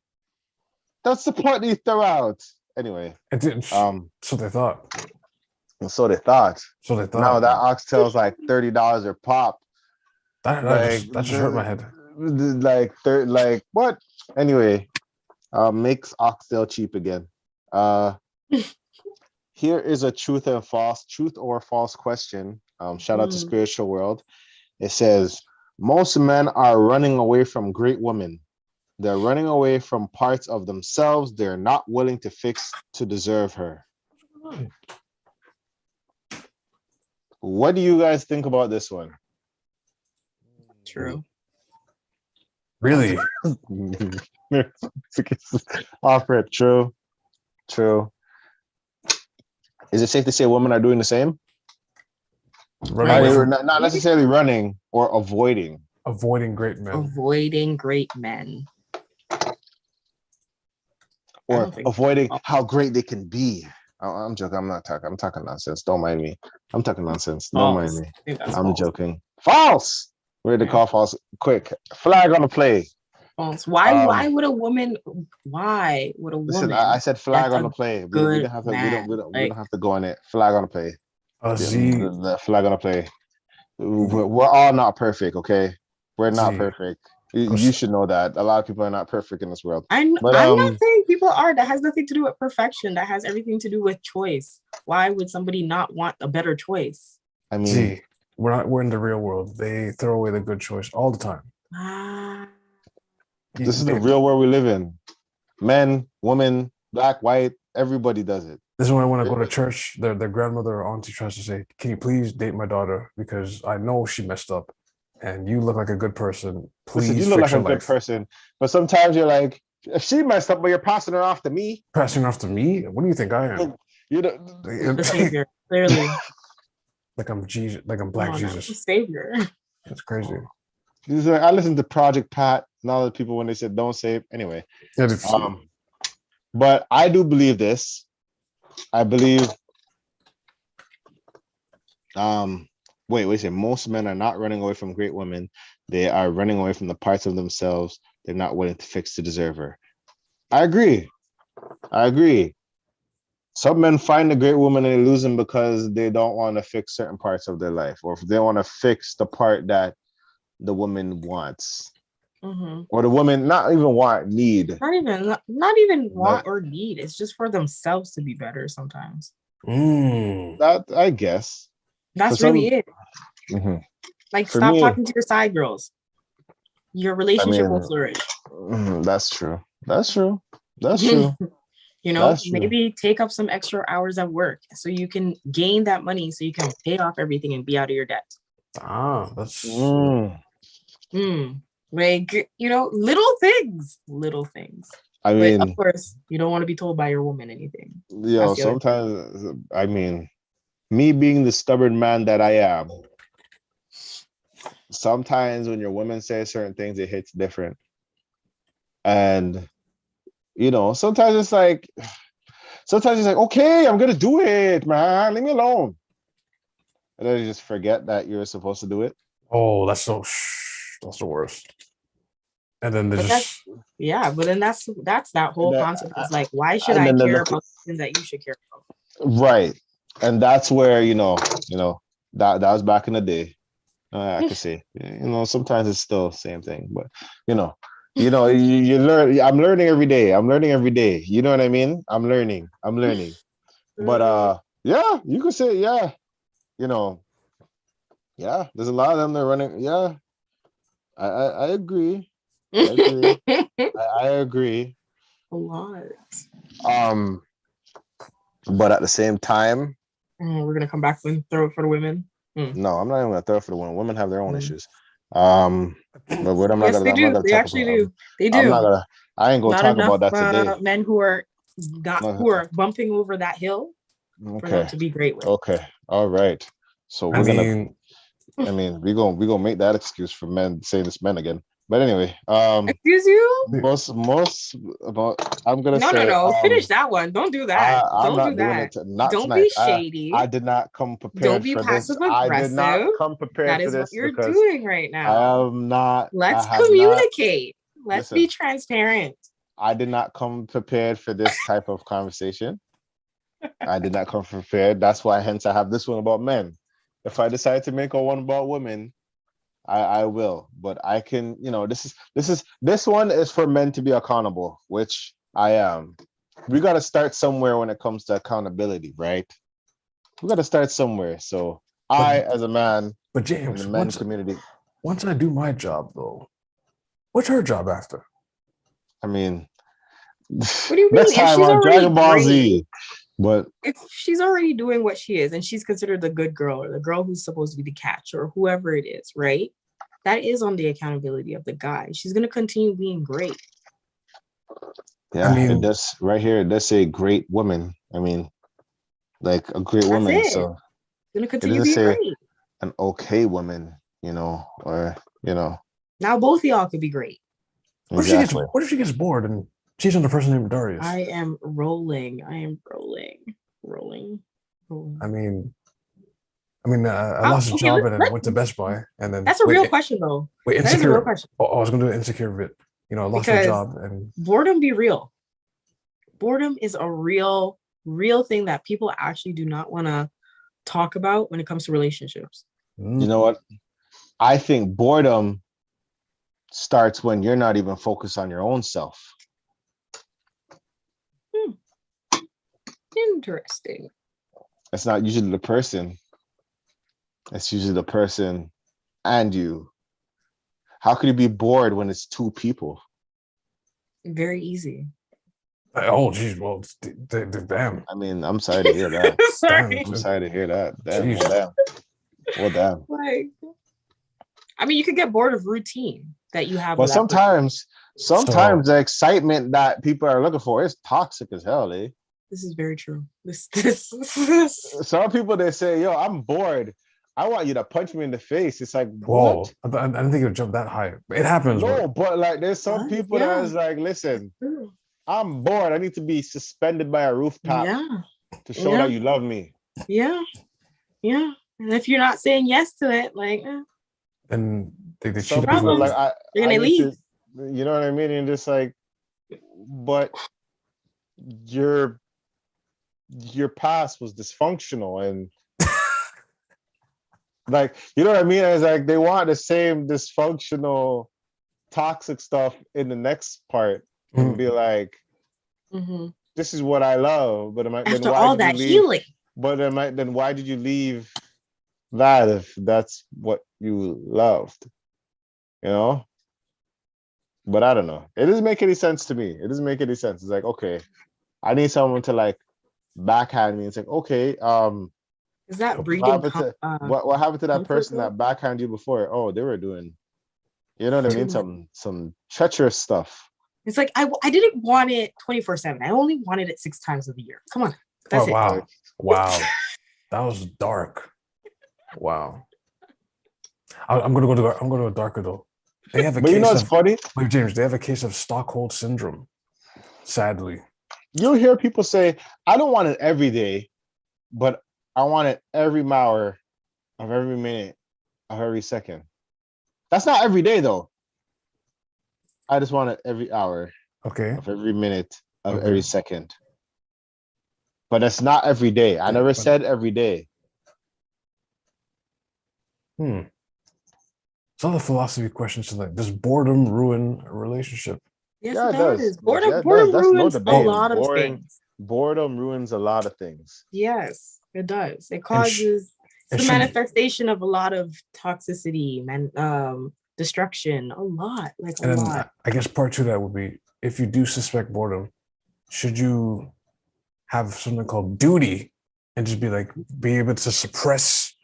That's the part they throw out. Anyway, It didn't. So they thought. so they thought. So they thought. Now that oxtail's like $30 a pop. That just hurt my head. Like what? Anyway, makes oxtail cheap again. Here is a truth or false question. Shout out to Spiritual World. It says most men are running away from great women. They're running away from parts of themselves they're not willing to fix to deserve her. What do you guys think about this one? True. Really? Offer it. True. Is it safe to say women are doing the same? Not necessarily running or avoiding. Avoiding great men. Avoiding great men. Or avoiding how great they can be. I'm joking. I'm talking nonsense. Don't mind me. I'm talking nonsense. Don't mind me. I'm joking. False. Ready to call false. Quick. Flag on the play. False. Why would a woman? Listen, I said flag on the play. We don't have to. We don't have to go on it. Flag on the play. The flag on the play. We're all not perfect. Okay, we're not perfect. You should know that. A lot of people are not perfect in this world. I'm not saying people are. That has nothing to do with perfection. That has everything to do with choice. Why would somebody not want a better choice? I mean, we're in the real world. They throw away the good choice all the time. This is the real world we live in. Men, women, black, white, everybody does it. This is when I want to go to church. Their grandmother or auntie tries to say, "Can you please date my daughter because I know she messed up, and you look like a good person. Please, listen, you look like a good person, but sometimes you're like, if she messed up, but you're passing her off to me. Passing her off to me? What do you think I am? You know, the savior, clearly. Like I'm Jesus. Like I'm Black Jesus. The savior. That's crazy. I listened to Project Pat and all the people when they said don't save. Anyway, but I do believe this. I believe. Wait. Most men are not running away from great women. They are running away from the parts of themselves they're not willing to fix to deserve her. I agree. Some men find a great woman and they lose them because they don't want to fix certain parts of their life, or if they want to fix the part that the woman wants, or the woman not even need. Not even want or need. It's just for themselves to be better sometimes. That I guess. That's really it. Like, stop talking to your side girls. Your relationship will flourish. That's true. You know, maybe take up some extra hours at work so you can gain that money so you can pay off everything and be out of your debt. That's like, you know, little things. I mean, but of course, you don't want to be told by your woman anything. Sometimes, I mean, me being the stubborn man that I am, sometimes when your woman says certain things, it hits different. And, you know, sometimes it's like, okay, I'm going to do it, man. Leave me alone. And then you just forget that you're supposed to do it. Oh, that's the worst. And then but that's that whole concept. It's like, why should I care about something that you should care about? Right. And that's where, you know, that was back in the day. I could say, you know, sometimes it's still the same thing, but you learn. I'm learning every day. You know what I mean? I'm learning. But yeah, you could say, yeah, you know, yeah, there's a lot of them that are running. Yeah, I agree. agree. I agree. A lot. But at the same time, We're gonna come back and throw it for the women. no, I'm not even gonna throw it for the women. Women have their own Mm. issues. But what I'm not Yes, gonna, they I'm do. not gonna They talk actually about. do. They I'm not do. gonna. I ain't gonna Not talk enough about that today. men who are bumping over that hill for them Okay. to be great with. Okay. All right. So I we're gonna. mean, we're gonna make that excuse for men saying it's men again. But anyway, Excuse you? most I'm gonna No, say finish that one. Don't do that. I'm Don't do not doing that. it. Not Don't tonight. be shady. I did not come Don't prepared be for this. passive I did not aggressive. come prepared That for is what this you're because doing right I now. am not. Let's I have communicate. Let's listen. be transparent. I did not come prepared for this type of conversation. I did not come prepared. That's why, hence, I have this one about men. If I decide to make a one about women, I will. But I can, this one is for men to be accountable, which I am. We got to start somewhere when it comes to accountability, right? We got to start somewhere. So I, as a man but in James, the men community, once I do my job though, what's her job after? I mean, What do you next mean? If time she's on already Dragon Ball great, Z. But if she's already doing what she is and she's considered the good girl or the girl who's supposed to be the catch or whoever it is, right? That is on the accountability of the guy. She's going to continue being great. yeah, I mean, it does right here. It does say great woman. I mean, like a great woman. It. So Going to it continue doesn't being say great. an okay woman, or Now both of y'all could be great. exactly. What if she gets bored and she's on the person named Darius? I am rolling. Rolling. I mean, I lost a job and then went to Best Buy, and then that's a real question though. Wait, that is a real question. Oh, I was gonna do an insecure bit. I lost my job, and boredom be real. Boredom is a real thing that people actually do not want to talk about when it comes to relationships. You know what? I think boredom starts when you're not even focused on your own self. Interesting. It's not usually the person. It's usually the person and you. How could you be bored when it's two people? Very easy. Oh, geez. Well, damn. I mean, I'm sorry to hear that. Sorry. I'm sorry to hear that. Damn. Well, damn. Like, I mean, you could get bored of routine that you have. Well, sometimes the excitement that people are looking for is toxic as hell, eh? This is very true. This. Some people, they say, yo, I'm bored. I want you to punch me in the face. It's like, whoa, what? I didn't think it would jump that high. It happens. No, but like there's some people that is like, listen, I'm bored. I need to be suspended by a rooftop to show that you love me. Yeah. And if you're not saying yes to it, like, and they some cheat people like you're gonna leave. You know what I mean? And just like, but your past was dysfunctional and like, you know what I mean? It's like they want the same dysfunctional, toxic stuff in the next part and be like, this is what I love. But after all that healing. But then why did you leave that if that's what you loved? But I don't know. It doesn't make any sense to me. It doesn't make any sense. It's like, okay, I need someone to like backhand me and say, okay, is that breeding? What happened to that person that backhanded you before? Oh, they were doing, you know what I mean? Some treacherous stuff. It's like I didn't want it 24/7. I only wanted it 6 times of the year. Come on, that's it. Wow, that was dark. Wow. I'm gonna go darker though. They have a but case it's funny. Wait, James, they have a case of Stockholm syndrome. Sadly, you'll hear people say, "I don't want it every day, but I want it every hour of every minute of every second." That's not every day though. I just want it every hour, of every minute of every second. But that's not every day. I never said every day. Some of the philosophy questions tonight. Does boredom ruin a relationship? Yes, it does. Boredom ruins a lot of things. Boredom ruins a lot of things. Yes, it does. It causes the manifestation of a lot of toxicity, destruction, a lot, like a And then lot. I guess part two of that would be, if you do suspect boredom, should you have something called duty and just be able to suppress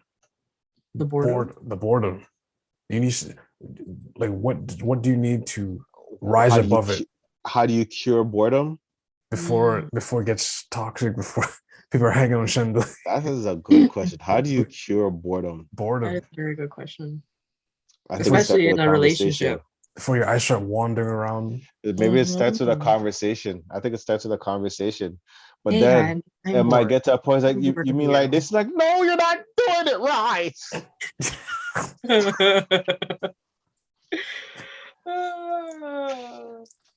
The boredom. the boredom? You need like what do you need to rise How do you above it How do you cure boredom? before it gets toxic, before people are hanging on chandelier? That is a good question. How do you cure boredom? That Boredom. is a very good question. I think it starts Especially with in a a conversation. relationship. Before your eyes start wandering around. Maybe it starts with a Mhm. conversation. I think it starts with a conversation. But Hey, then hon, I'm it might bored. get to a point like I'm you bored you of mean you. like this? Like, no, you're not doing it right.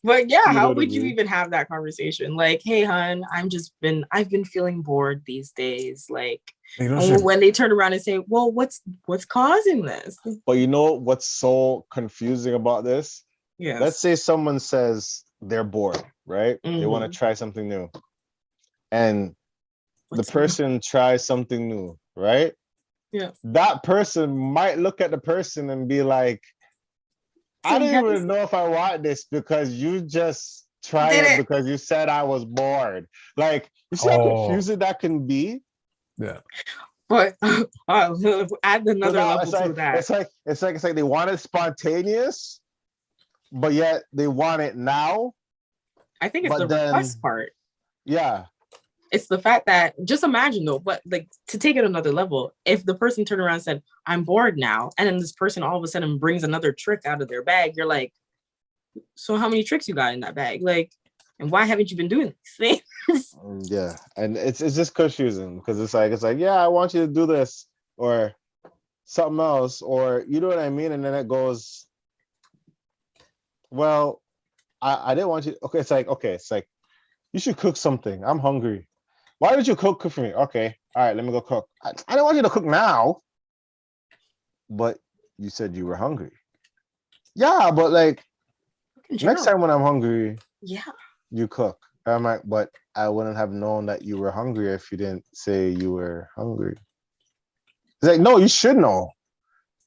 But yeah, You know how what I would you mean? even have that conversation? Like, hey, hon, I've been feeling bored these days. Like, You know, and when they turn around and say, well, what's causing this? But you know what's so confusing about this? Yes. Let's say someone says they're bored, right? They want to try something new. And the person tries something new, right? Yeah. That person might look at the person and be like, I don't even know if I want this because you just tried it because you said I was bored. Like, you see how confusing that can be? Yeah. But add another level to that. It's like they want it spontaneous, but yet they want it now. I think it's the request part. Yeah. It's the fact that, just imagine though, but like to take it another level, if the person turned around and said, I'm bored now, and then this person all of a sudden brings another trick out of their bag, you're like, so how many tricks you got in that bag? Like, and why haven't you been doing these things? Yeah. And it's just confusing because it's like, yeah, I want you to do this or something else, or you know what I mean? And then it goes, well, I didn't want you. It's like, you should cook something. I'm hungry. Why did you cook for me? Okay, all right, let me go cook. I don't want you to cook now, but you said you were hungry. Yeah, but like next time when I'm hungry, yeah, you cook. I'm like, but I wouldn't have known that you were hungry if you didn't say you were hungry. It's like, no, you should know.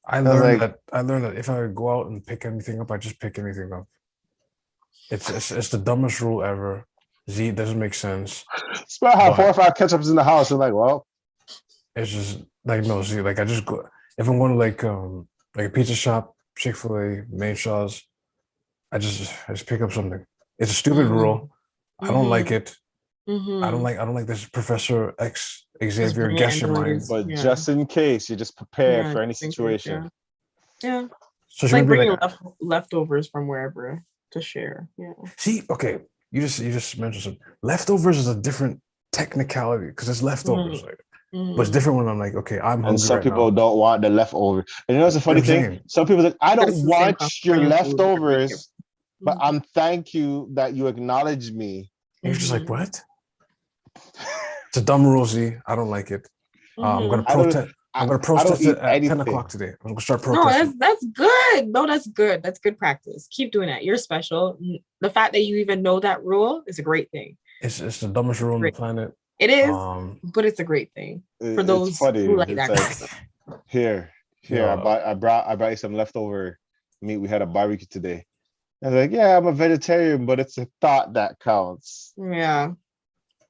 I learned that if I go out and pick anything up, I just pick anything up. It's the dumbest rule ever. It doesn't make sense. Spell how 4 or 5 ketchups in the house. I'm like, well, it's just like, no, see, like I just go, if I'm going to like a pizza shop, Chick-fil-A, Main Shaw's, I just pick up something. It's a stupid rule. I don't like it. I don't like this Professor X Xavier guess your mind. But just in case, you just prepare for any situation. Yeah. So it's like bringing leftovers from wherever to share. Yeah. See, okay, you just mentioned some leftovers is a different technicality because it's leftovers, like, but it's different when I'm like, okay, I'm hungry. And some people don't want the leftovers. And you know what's the funny thing? Some people like, I don't want your leftovers, but I'm thank you that you acknowledge me. And you're just like, what? It's a dumb rule, Z. I don't like it. I'm gonna protest. I'm gonna protest it at 10 o'clock today. I'm gonna start protesting. No, that's good. No, that's good. That's good practice. Keep doing that. You're special. The fact that you even know that rule is a great thing. It's the dumbest rule on the planet. It is, but it's a great thing for those who like that. Like, here. I brought you some leftover meat. We had a barbecue today. I was like, yeah, I'm a vegetarian, but it's a thought that counts. Yeah.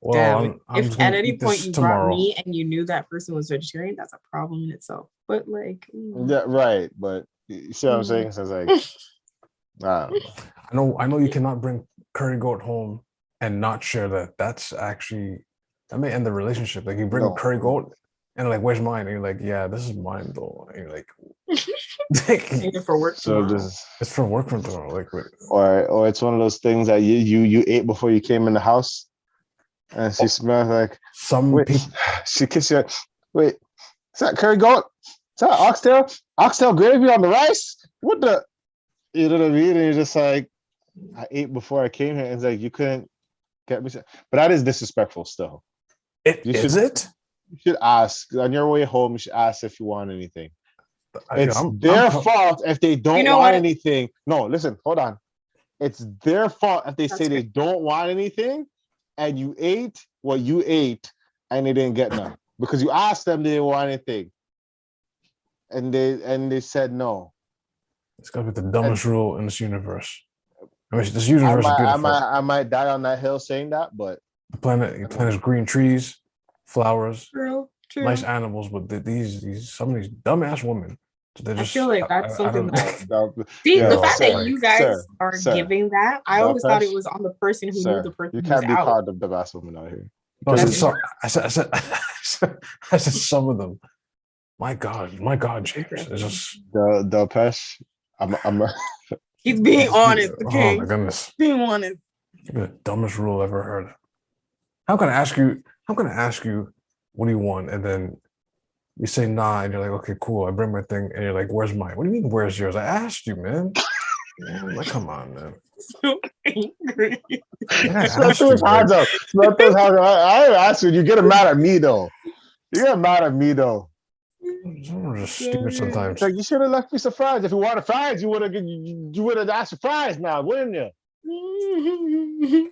Well, if at any point you brought meat and you knew that person was vegetarian, that's a problem in itself. But like, yeah, right. But you see what I'm saying? So it's like, I know you cannot bring curry goat home and not share that. That's actually, that may end the relationship. Like you bring a curry goat and like, where's mine? And you're like, yeah, this is mine though. And you're like, it's for work tomorrow. It's for work from tomorrow. Like, or it's one of those things that you ate before you came in the house. And she smells like people. She kissed you. Wait, is that curry goat? Is that oxtail gravy on the rice? What the? You know what I mean? And you're just like, I ate before I came here. And it's like you couldn't get me. But that is disrespectful still. You should ask on your way home. You should ask if you want anything. It's their fault if they don't want anything. No, listen, hold on. It's their fault if they say they don't want anything. And you ate what you ate, and they didn't get none because you asked them they didn't want anything, and they said no. It's gotta be the dumbest rule in this universe. I mean, this universe is beautiful. I might die on that hill saying that, but The planet has green trees, flowers, True. nice animals, but these some of these dumbass women. They I just, feel like that's something don't- that. See, Yo, the fact sir, that you guys sir, are sir. giving that, I No, always thought it Pesh, was on the person who knew the person you who can't was be out. called the best woman out here. No, I That's said, I said some of them. My God, James. It's just The Pesh, I'm He's being honest, oh okay? my goodness. Being honest. The dumbest rule I've ever heard. How can I ask you, what do you want? And then you say nah, and you're like, okay, cool. I bring my thing, and you're like, where's mine? What do you mean, where's yours? I asked you, man. Man, like, come on, man. So angry. Yeah, I Smell asked those you, hands man. up. Smell those hands up. I ain't asked you. You get mad at me though. You get mad at me though. Some are just stupid sometimes. It's like you should have left me some fries. If you wanted fries, you would have asked for fries now, wouldn't you?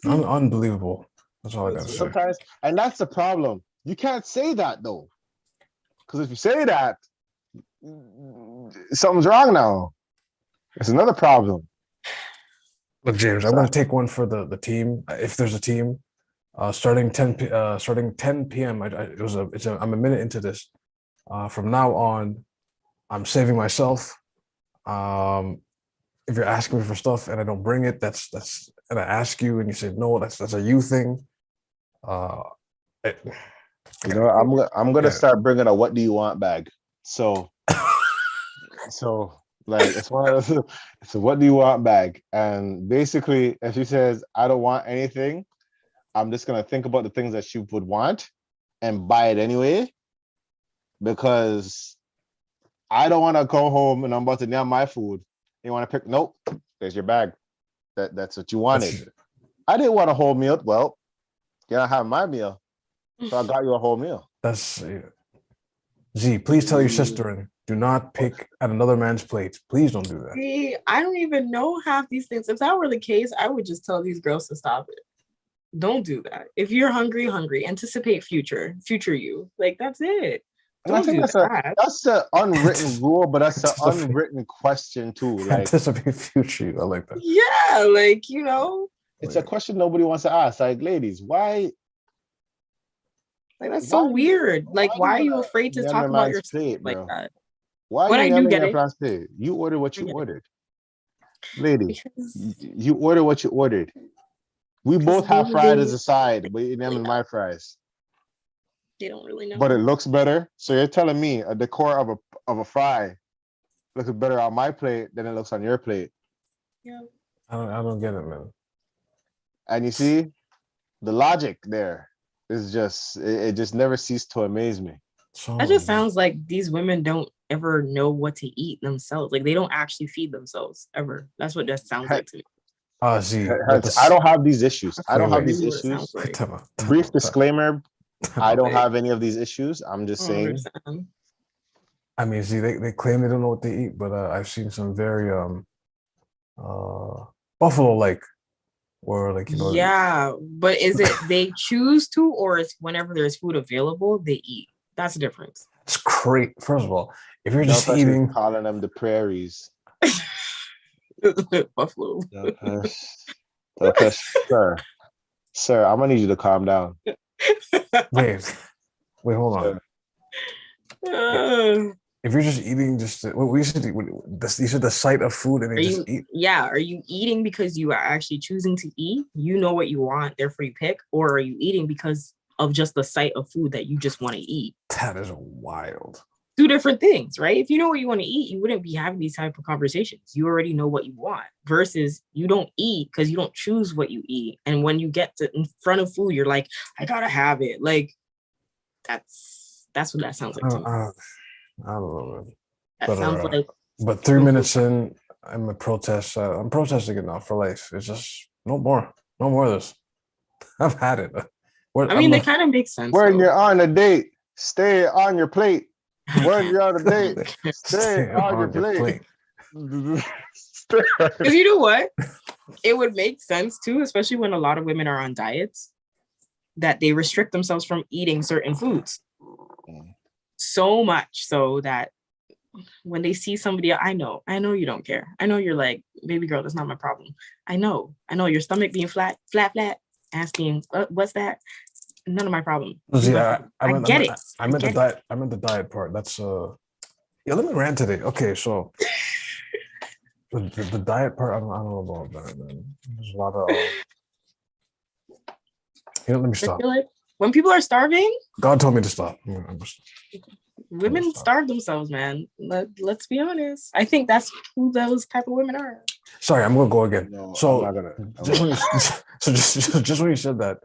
Unbelievable. That's all I gotta say. Sometimes, and that's the problem. You can't say that though, because if you say that, something's wrong now. It's another problem. Look, James, I'm gonna take one for the team. If there's a team, starting 10 p.m. I'm a minute into this. From now on, I'm saving myself. If you're asking me for stuff and I don't bring it, that's and I ask you and you say no, that's a you thing. You know, I'm gonna start bringing a what do you want bag. So like it's one of those, it's a what do you want bag, and basically if she says I don't want anything, I'm just gonna think about the things that she would want and buy it anyway, because I don't want to go home and I'm about to nail my food. You want to pick? Nope. There's your bag. That's what you wanted. I didn't want a whole meal. Well, you're not having my meal, so I got you a whole meal. That's Z. Please tell your sister and do not pick at another man's plate. Please don't do that. See, I don't even know half these things. If that were the case, I would just tell these girls to stop it. Don't do that. If you're hungry, anticipate future you. Like that's it. And I think that's the unwritten rule, but that's the unwritten question too. Like anticipate future you. I like that. Yeah, like you know, it's a question nobody wants to ask. Like, ladies, why? Like that's so weird. Like, why are you afraid to talk about your plate like that? Why when are you I do get it, you order what you ordered. Lady, you order what you ordered. We both have fries as a side, but you name my fries. They don't really know. But it looks better. So you're telling me a decor of a fry looks better on my plate than it looks on your plate. Yeah. I don't get it, man. And you see, the logic there is just it just never ceased to amaze me. That just sounds like these women don't ever know what to eat themselves. Like they don't actually feed themselves ever. That's what that sounds like to me. See, I don't have these issues. I don't have these issues. Like. Brief disclaimer, I don't have any of these issues. I'm just saying. I mean, see, they claim they don't know what they eat, but I've seen some very buffalo-like, or like, you know. Yeah, but is it they choose to, or it's whenever there's food available, they eat? That's the difference. It's great. First of all, if you're just eating, calling them the prairies. Buffalo. Sir, I'm gonna need you to calm down. Wait, hold on. If you're just eating, you said the sight of food, and you just eat. Yeah, are you eating because you are actually choosing to eat? You know what you want, therefore you pick, or are you eating because of just the sight of food that you just want to eat? That is wild. Two different things, right? If you know what you want to eat, you wouldn't be having these type of conversations. You already know what you want, versus you don't eat because you don't choose what you eat. And when you get in front of food, you're like, I gotta have it. Like that's what that sounds like to me. I don't know. That sounds like. But 3 minutes in, I'm a protest. I'm protesting it now for life. It's just no more of this. I've had it. They kind of make sense. When you're on a date, stay on your plate. When you're on a date, stay on your plate. Because you know what? It would make sense too, especially when a lot of women are on diets, that they restrict themselves from eating certain foods. So much so that when they see somebody, I know you don't care. I know you're like, baby girl, that's not my problem. I know your stomach being flat, asking, what's that? None of my problem. See, I get it. I meant the diet. I meant the diet part. That's yeah. Let me rant today. Okay, so the diet part. I don't know about that, man. There's a lot of. Let me stop. I feel like when people are starving, God told me to stop. Women starve themselves, man. Let's be honest. I think that's who those type of women are. Sorry, I'm gonna go again. No, so I'm not gonna. Just when you said that,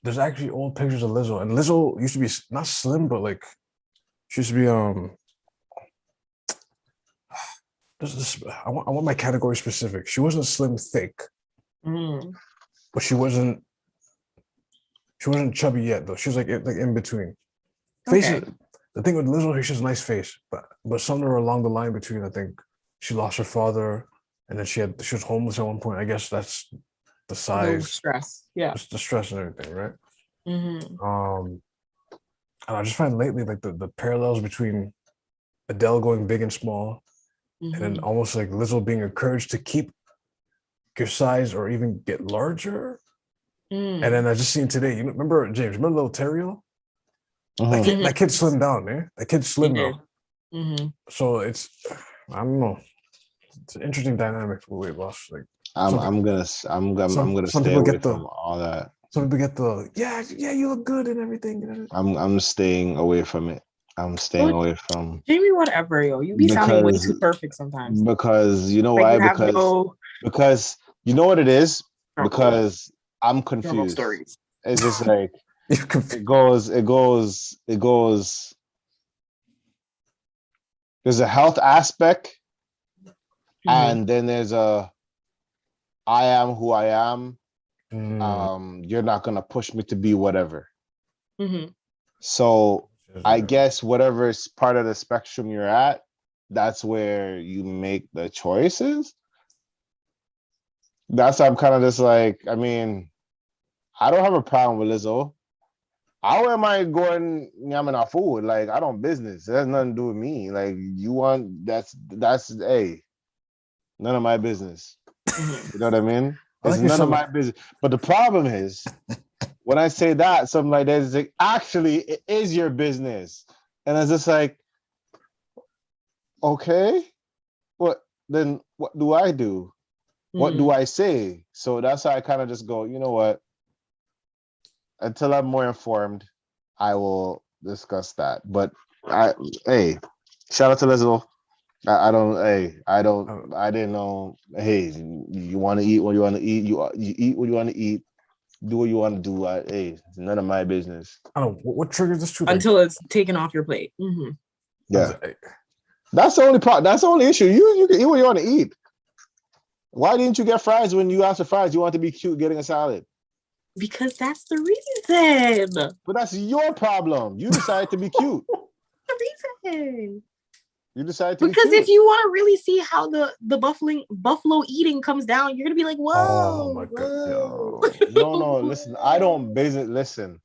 there's actually old pictures of Lizzo, and Lizzo used to be not slim, but like she used to be I want my category specific. She wasn't slim thick, but she wasn't chubby yet though. She was like in between. Face Okay. The thing with Lizzo, she has a nice face, but somewhere along the line between, I think she lost her father, and then she was homeless at one point. I guess that's the size, the stress, yeah, just the stress and everything, right? Mm-hmm. And I just find lately like the parallels between Adele going big and small, and then almost like Lizzo being encouraged to keep your size or even get larger. And then I just seen today, you remember James? Remember little Terrio? That kid slimmed down, man. That kid slimmed down. So it's, I don't know. It's an interesting dynamic for weight loss. Like I'm gonna stay away from all that. Some people get the yeah, you look good and everything. I'm staying away from it. I'm staying away from Jamie, whatever, yo. You be sounding way too perfect sometimes. Because you know why? Because you know what it is? Because I'm confused. Stories. It's just like it goes. There's a health aspect, and then there's a I am who I am. You're not gonna push me to be whatever. So I guess whatever part of the spectrum you're at, that's where you make the choices. That's why I'm kind of just like, I mean, I don't have a problem with Lizzo. How am I going yamming our food? Like, I don't business. It has nothing to do with me. Like, you want that's hey, none of my business. You know what I mean? It's none of my business. But the problem is, when I say that, something like that is like, actually, it is your business. And it's just like, okay, what do I do? What do I say? So that's how I kind of just go, you know what? Until I'm more informed, I will discuss that. But hey, shout out to Lizzo. I didn't know. Hey, you want to eat what you want to eat. You eat what you want to eat. Do what you want to do. Hey, it's none of my business. I don't know what triggers this too. Until it's taken off your plate. Yeah, that's the only part. That's the only issue. You can eat what you want to eat. Why didn't you get fries when you asked for fries? You want to be cute getting a salad. Because that's the reason. But that's your problem. You decided to be cute. The reason. You decided to because be cute. If you want to really see how the buffalo eating comes down, you're gonna be like, whoa. Oh my god. No, listen. I don't listen.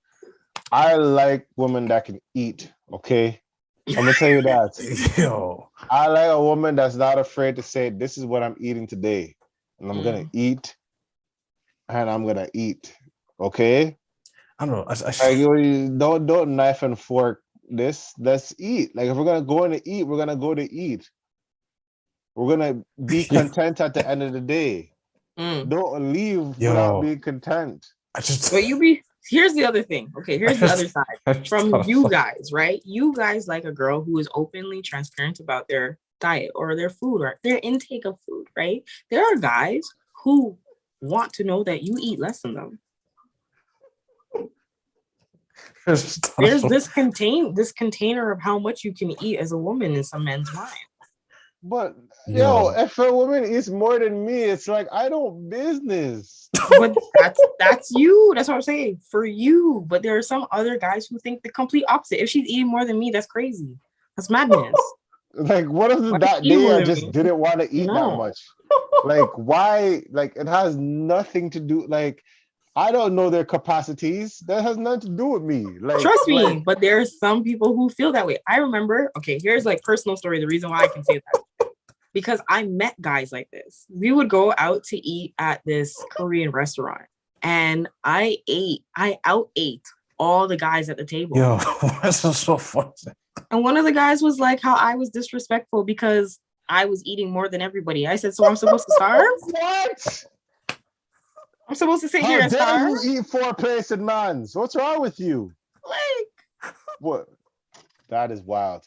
I like women that can eat, okay? I'm gonna tell you that. Yo. I like a woman that's not afraid to say, this is what I'm eating today. And I'm gonna eat. And I'm gonna eat. Okay? I don't know. Don't knife and fork this. Let's eat. Like if we're gonna go to eat, we're gonna go to eat. We're gonna be content at the end of the day. Don't leave without being content. Here's the other thing. Okay, here's the other side from you guys, right? You guys like a girl who is openly transparent about their diet or their food or their intake of food, right? There are guys who want to know that you eat less than them. There's this container of how much you can eat as a woman in some men's mind. But if a woman eats more than me, it's like I don't business. But that's you. That's what I'm saying. For you. But there are some other guys who think the complete opposite. If she's eating more than me, that's crazy. That's madness. Like what if that day I just didn't want to eat that much? Like why? Like it has nothing to do. Like I don't know their capacities. That has nothing to do with me. Like, Trust me, but there are some people who feel that way. I remember, okay, here's like personal story. The reason why I can say that, because I met guys like this. We would go out to eat at this Korean restaurant, and I out ate all the guys at the table. Yo, this is so funny. And one of the guys was like, how I was disrespectful because I was eating more than everybody. I said, so I'm supposed to starve? what? I'm supposed to sit How here and dare starve? you eat 4 plates at Mans? What's wrong with you? Like, What? That is wild.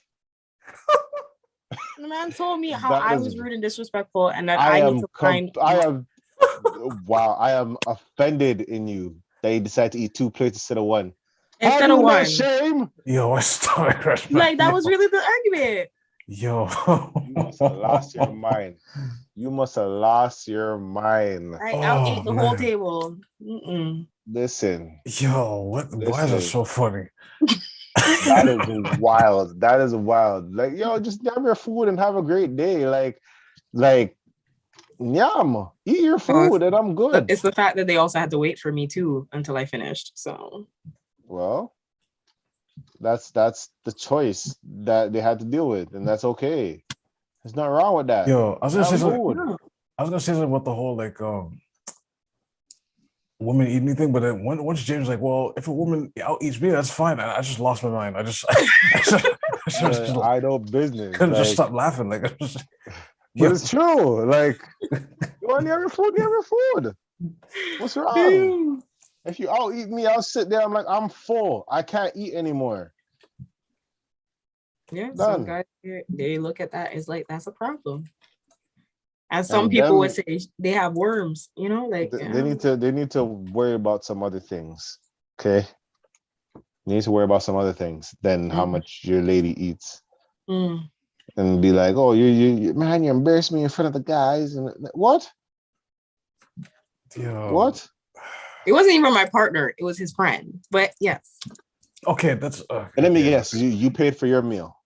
the man told me how That I is- was rude and disrespectful, and that I I am need to find. wow, I am offended in you that you decide to eat 2 plates instead of 1. Instead Are of you not one. shame? Yo, I started. Like, that was really the argument. Yo. You must have lost your mind. You must have lost your mind. I out ate Oh, the whole man. table. Mm-mm. Listen, Yo, what? Why is Listen. it so funny? that is wild. That is wild. Like, yo, just have your food and have a great day. Like, yum, eat your food and I'm good. It's the fact that they also had to wait for me too until I finished. So, Well, that's the choice that they had to deal with, and that's okay. There's nothing wrong with that. Yo, I was gonna say Have something. food. no. I was gonna say something about the whole like women eating thing, but then once James was like, well, if a woman out eats me, that's fine. I just lost my mind. I just I know business. couldn't just Like, stop laughing. Like, I just, but it's true. Like, you want to have your food, you have your food. What's wrong? If you out eat me, I'll sit there. I'm like, I'm full. I can't eat anymore. Yeah, Done. some guys they look at that as like that's a problem. As some And people them- would say, they have worms. You know, like They need to worry about some other things. Okay. You need to worry about some other things than how Mhm. much your lady eats. Mm. And be like, oh, you man, you embarrassed me in front of the guys. And what? yo, What? It wasn't even my partner; it was his friend. But yes, Okay, that's. And let me yeah. guess, you paid for your meal.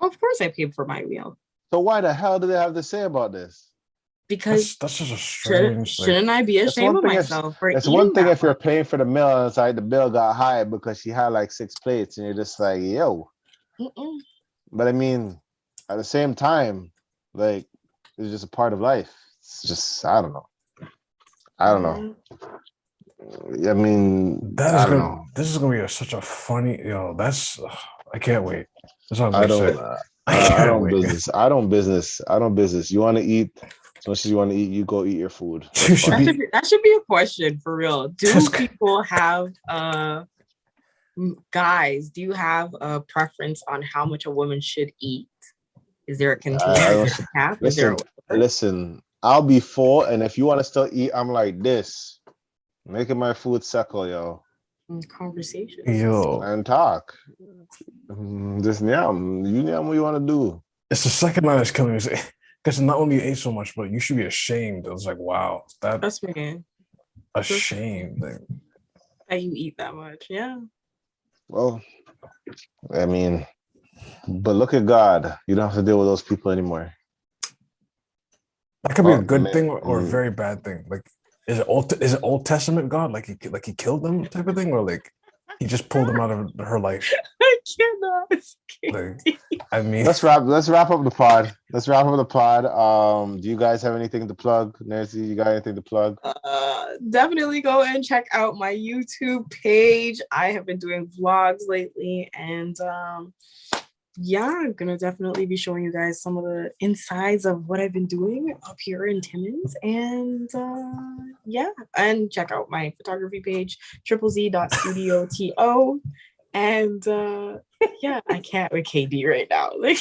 of course I paid for my meal So why the hell do they have to say about this? because That's just a strange. shouldn't I be That's ashamed one of thing if- myself for It's eating one thing that if you're much? paying for the meal and it's like the bill got high because she had like 6 plates and you're just like, yo. Mm-mm. But I mean, at the same time, like, it's just a part of life. It's just, I don't know. I don't know. I mean, That is I don't gonna. know. This is gonna be such a funny. That's. I can't wait. That's all I'm I gonna don't. say. I can't don't wait. business. I don't business. I don't business. You want to eat as much as you want to eat. You go eat your food. That's You should fine. be- That should be a question for real. Do Just- people have guys? Do you have a preference on how much a woman should eat? Is there a container? Is there a cap? Is there Listen. I'll be full, and if you want to still eat, I'm like this, making my food suckle, yo, conversation? Yo, and talk. Just yum. You yum what you want to do. it's the second line that's killing me. Because not only you ate so much, but you should be ashamed. It was like, wow, that's That's me. ashamed. Like, That you eat that much, yeah. Well, I mean, but look at God. You don't have to deal with those people anymore. that could be a Oh, good man. thing or a very bad thing. Like, is it Old Testament God? Like he killed them type of thing, or like he just pulled them out of her life? I cannot. Like, I mean, Let's wrap up the pod. Do you guys have anything to plug? Nancy, you got anything to plug? Definitely go and check out my YouTube page. I have been doing vlogs lately, and yeah, I'm gonna definitely be showing you guys some of the insides of what I've been doing up here in Timmins. And yeah, and check out my photography page, ZZ.studioTO. And yeah, I can't with KD right now. Like,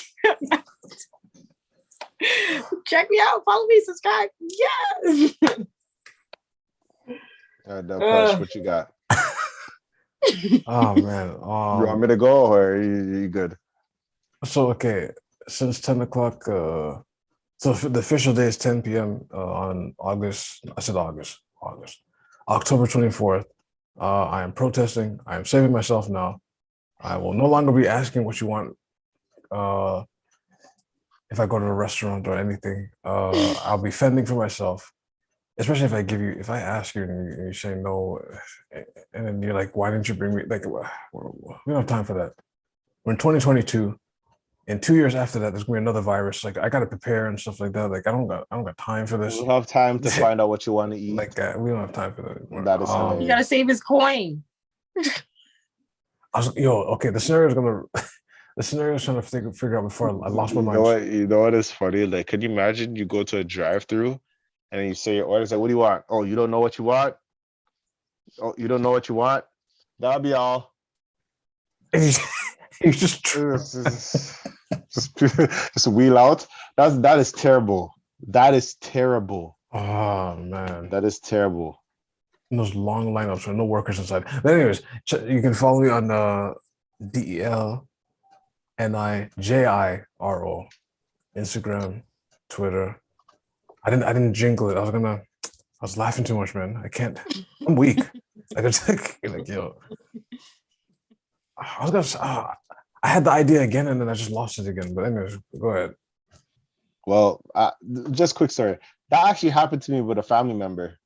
check me out, follow me, subscribe. Yes. Crush, what you got? oh man. You want me to go or you good? So okay, since 10 o'clock, so the official day is 10 p.m. On October 24th. I am protesting. I am saving myself now. I will no longer be asking what you want. If I go to a restaurant or anything, I'll be fending for myself. especially if I ask you and you say no, and then you're like, why didn't you bring me? Like, we don't have time for that. We're in 2022, and 2 years after that, there's gonna be another virus. Like, I gotta prepare and stuff like that. Like, I don't got time for this. We'll have time to find out what you want to eat. Like, we don't have time for that anymore. That is You hilarious. gotta save his coin. Okay, the scenario's gonna. The scenario's trying to figure out before I lost my mind. You know what is funny? Like, can you imagine you go to a drive-through and then you say your order? It's like, what do you want? Oh, you don't know what you want? Oh, you don't know what you want? That'll be all. And he's just just wheel out. That is terrible. That is terrible. oh man, That is terrible. and those long lineups with no workers inside. But anyways, you can follow me on DELNIJIRO, Instagram, Twitter. I didn't jingle it. I was laughing too much, man. I can't. I'm weak. Like it's like yo. I was gonna. I had the idea again, and then I just lost it again. But anyways, go ahead. Well, just quick story. That actually happened to me with a family member.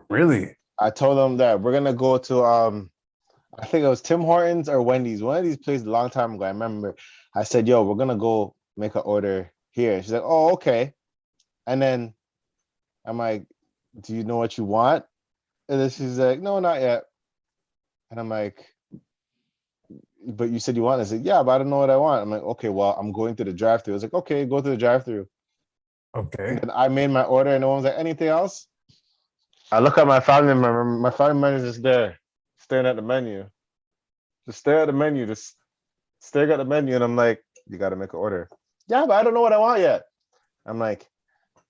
Really? I told them that we're gonna go to I think it was Tim Hortons or Wendy's. One of these places a long time ago. I remember I said, yo, we're gonna go make an order here. She's like, oh, okay. And then I'm like, do you know what you want? And then she's like, no, not yet. And I'm like, but you said you want it. I said, yeah, but I don't know what I want. I'm like, okay, well, I'm going to the drive-thru. I was like, okay, go to the drive-thru. Okay. And then I made my order and no one's like, anything else? I look at my family member. My family member is just there, staring at the menu. Just stare at the menu, just staring at the menu. And I'm like, you got to make an order. Yeah, but I don't know what I want yet. I'm like,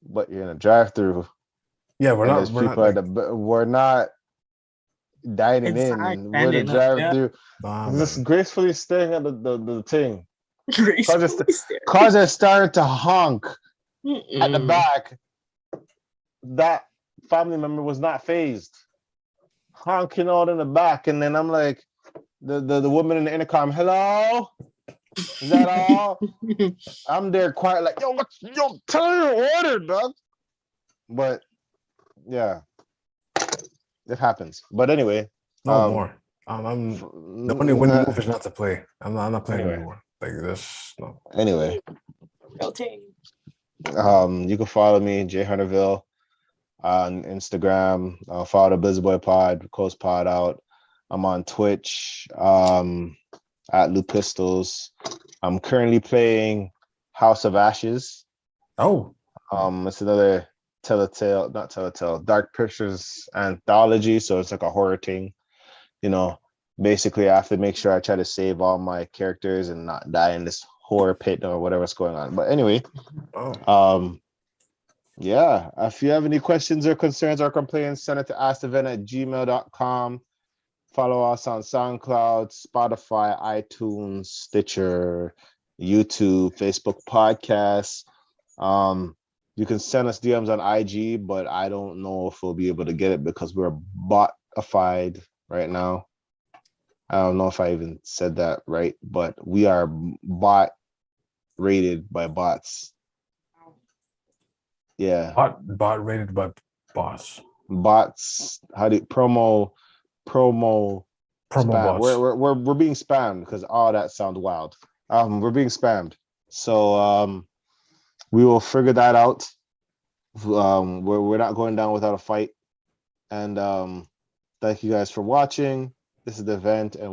but you're in a drive-thru. Yeah, we're not. We're not dining Inside in. We're the dining up, drive-thru. Nah, Just man. gracefully staring at the thing. Gracefully staring. Cars are starting to honk at the Mm-mm. back. That family member was not phased, honking out in the back, and then I'm like, the woman in the intercom, hello, is that all? I'm there quiet, like, yo, tell her your order, dog. But yeah, it happens. But anyway, No more. I'm the only win the move is not to play. I'm not playing Anyway. anymore. Like this, no. Anyway, Real team. you can follow me, Jay Hunterville, on Instagram. Follow the Busy Boy Pod, Coast Pod out. I'm on Twitch at Lou Pistols. I'm currently playing House of Ashes. Oh, It's another Dark Pictures anthology. So it's like a horror thing. You know, basically I have to make sure I try to save all my characters and not die in this horror pit or whatever's going on. But anyway, yeah, if you have any questions or concerns or complaints, send it to askthevent@gmail.com. Follow us on SoundCloud, Spotify, iTunes, Stitcher, YouTube, Facebook podcasts. You can send us DMs on IG, but I don't know if we'll be able to get it because we're botified right now. I don't know if I even said that right, but we are bot rated by bots. Yeah. bot rated by bots. Bots. How do you promo Promo spam? bots. We're being spammed because that sounds wild. We're being spammed. So we will figure that out. We're not going down without a fight. And thank you guys for watching. This is The Vent, and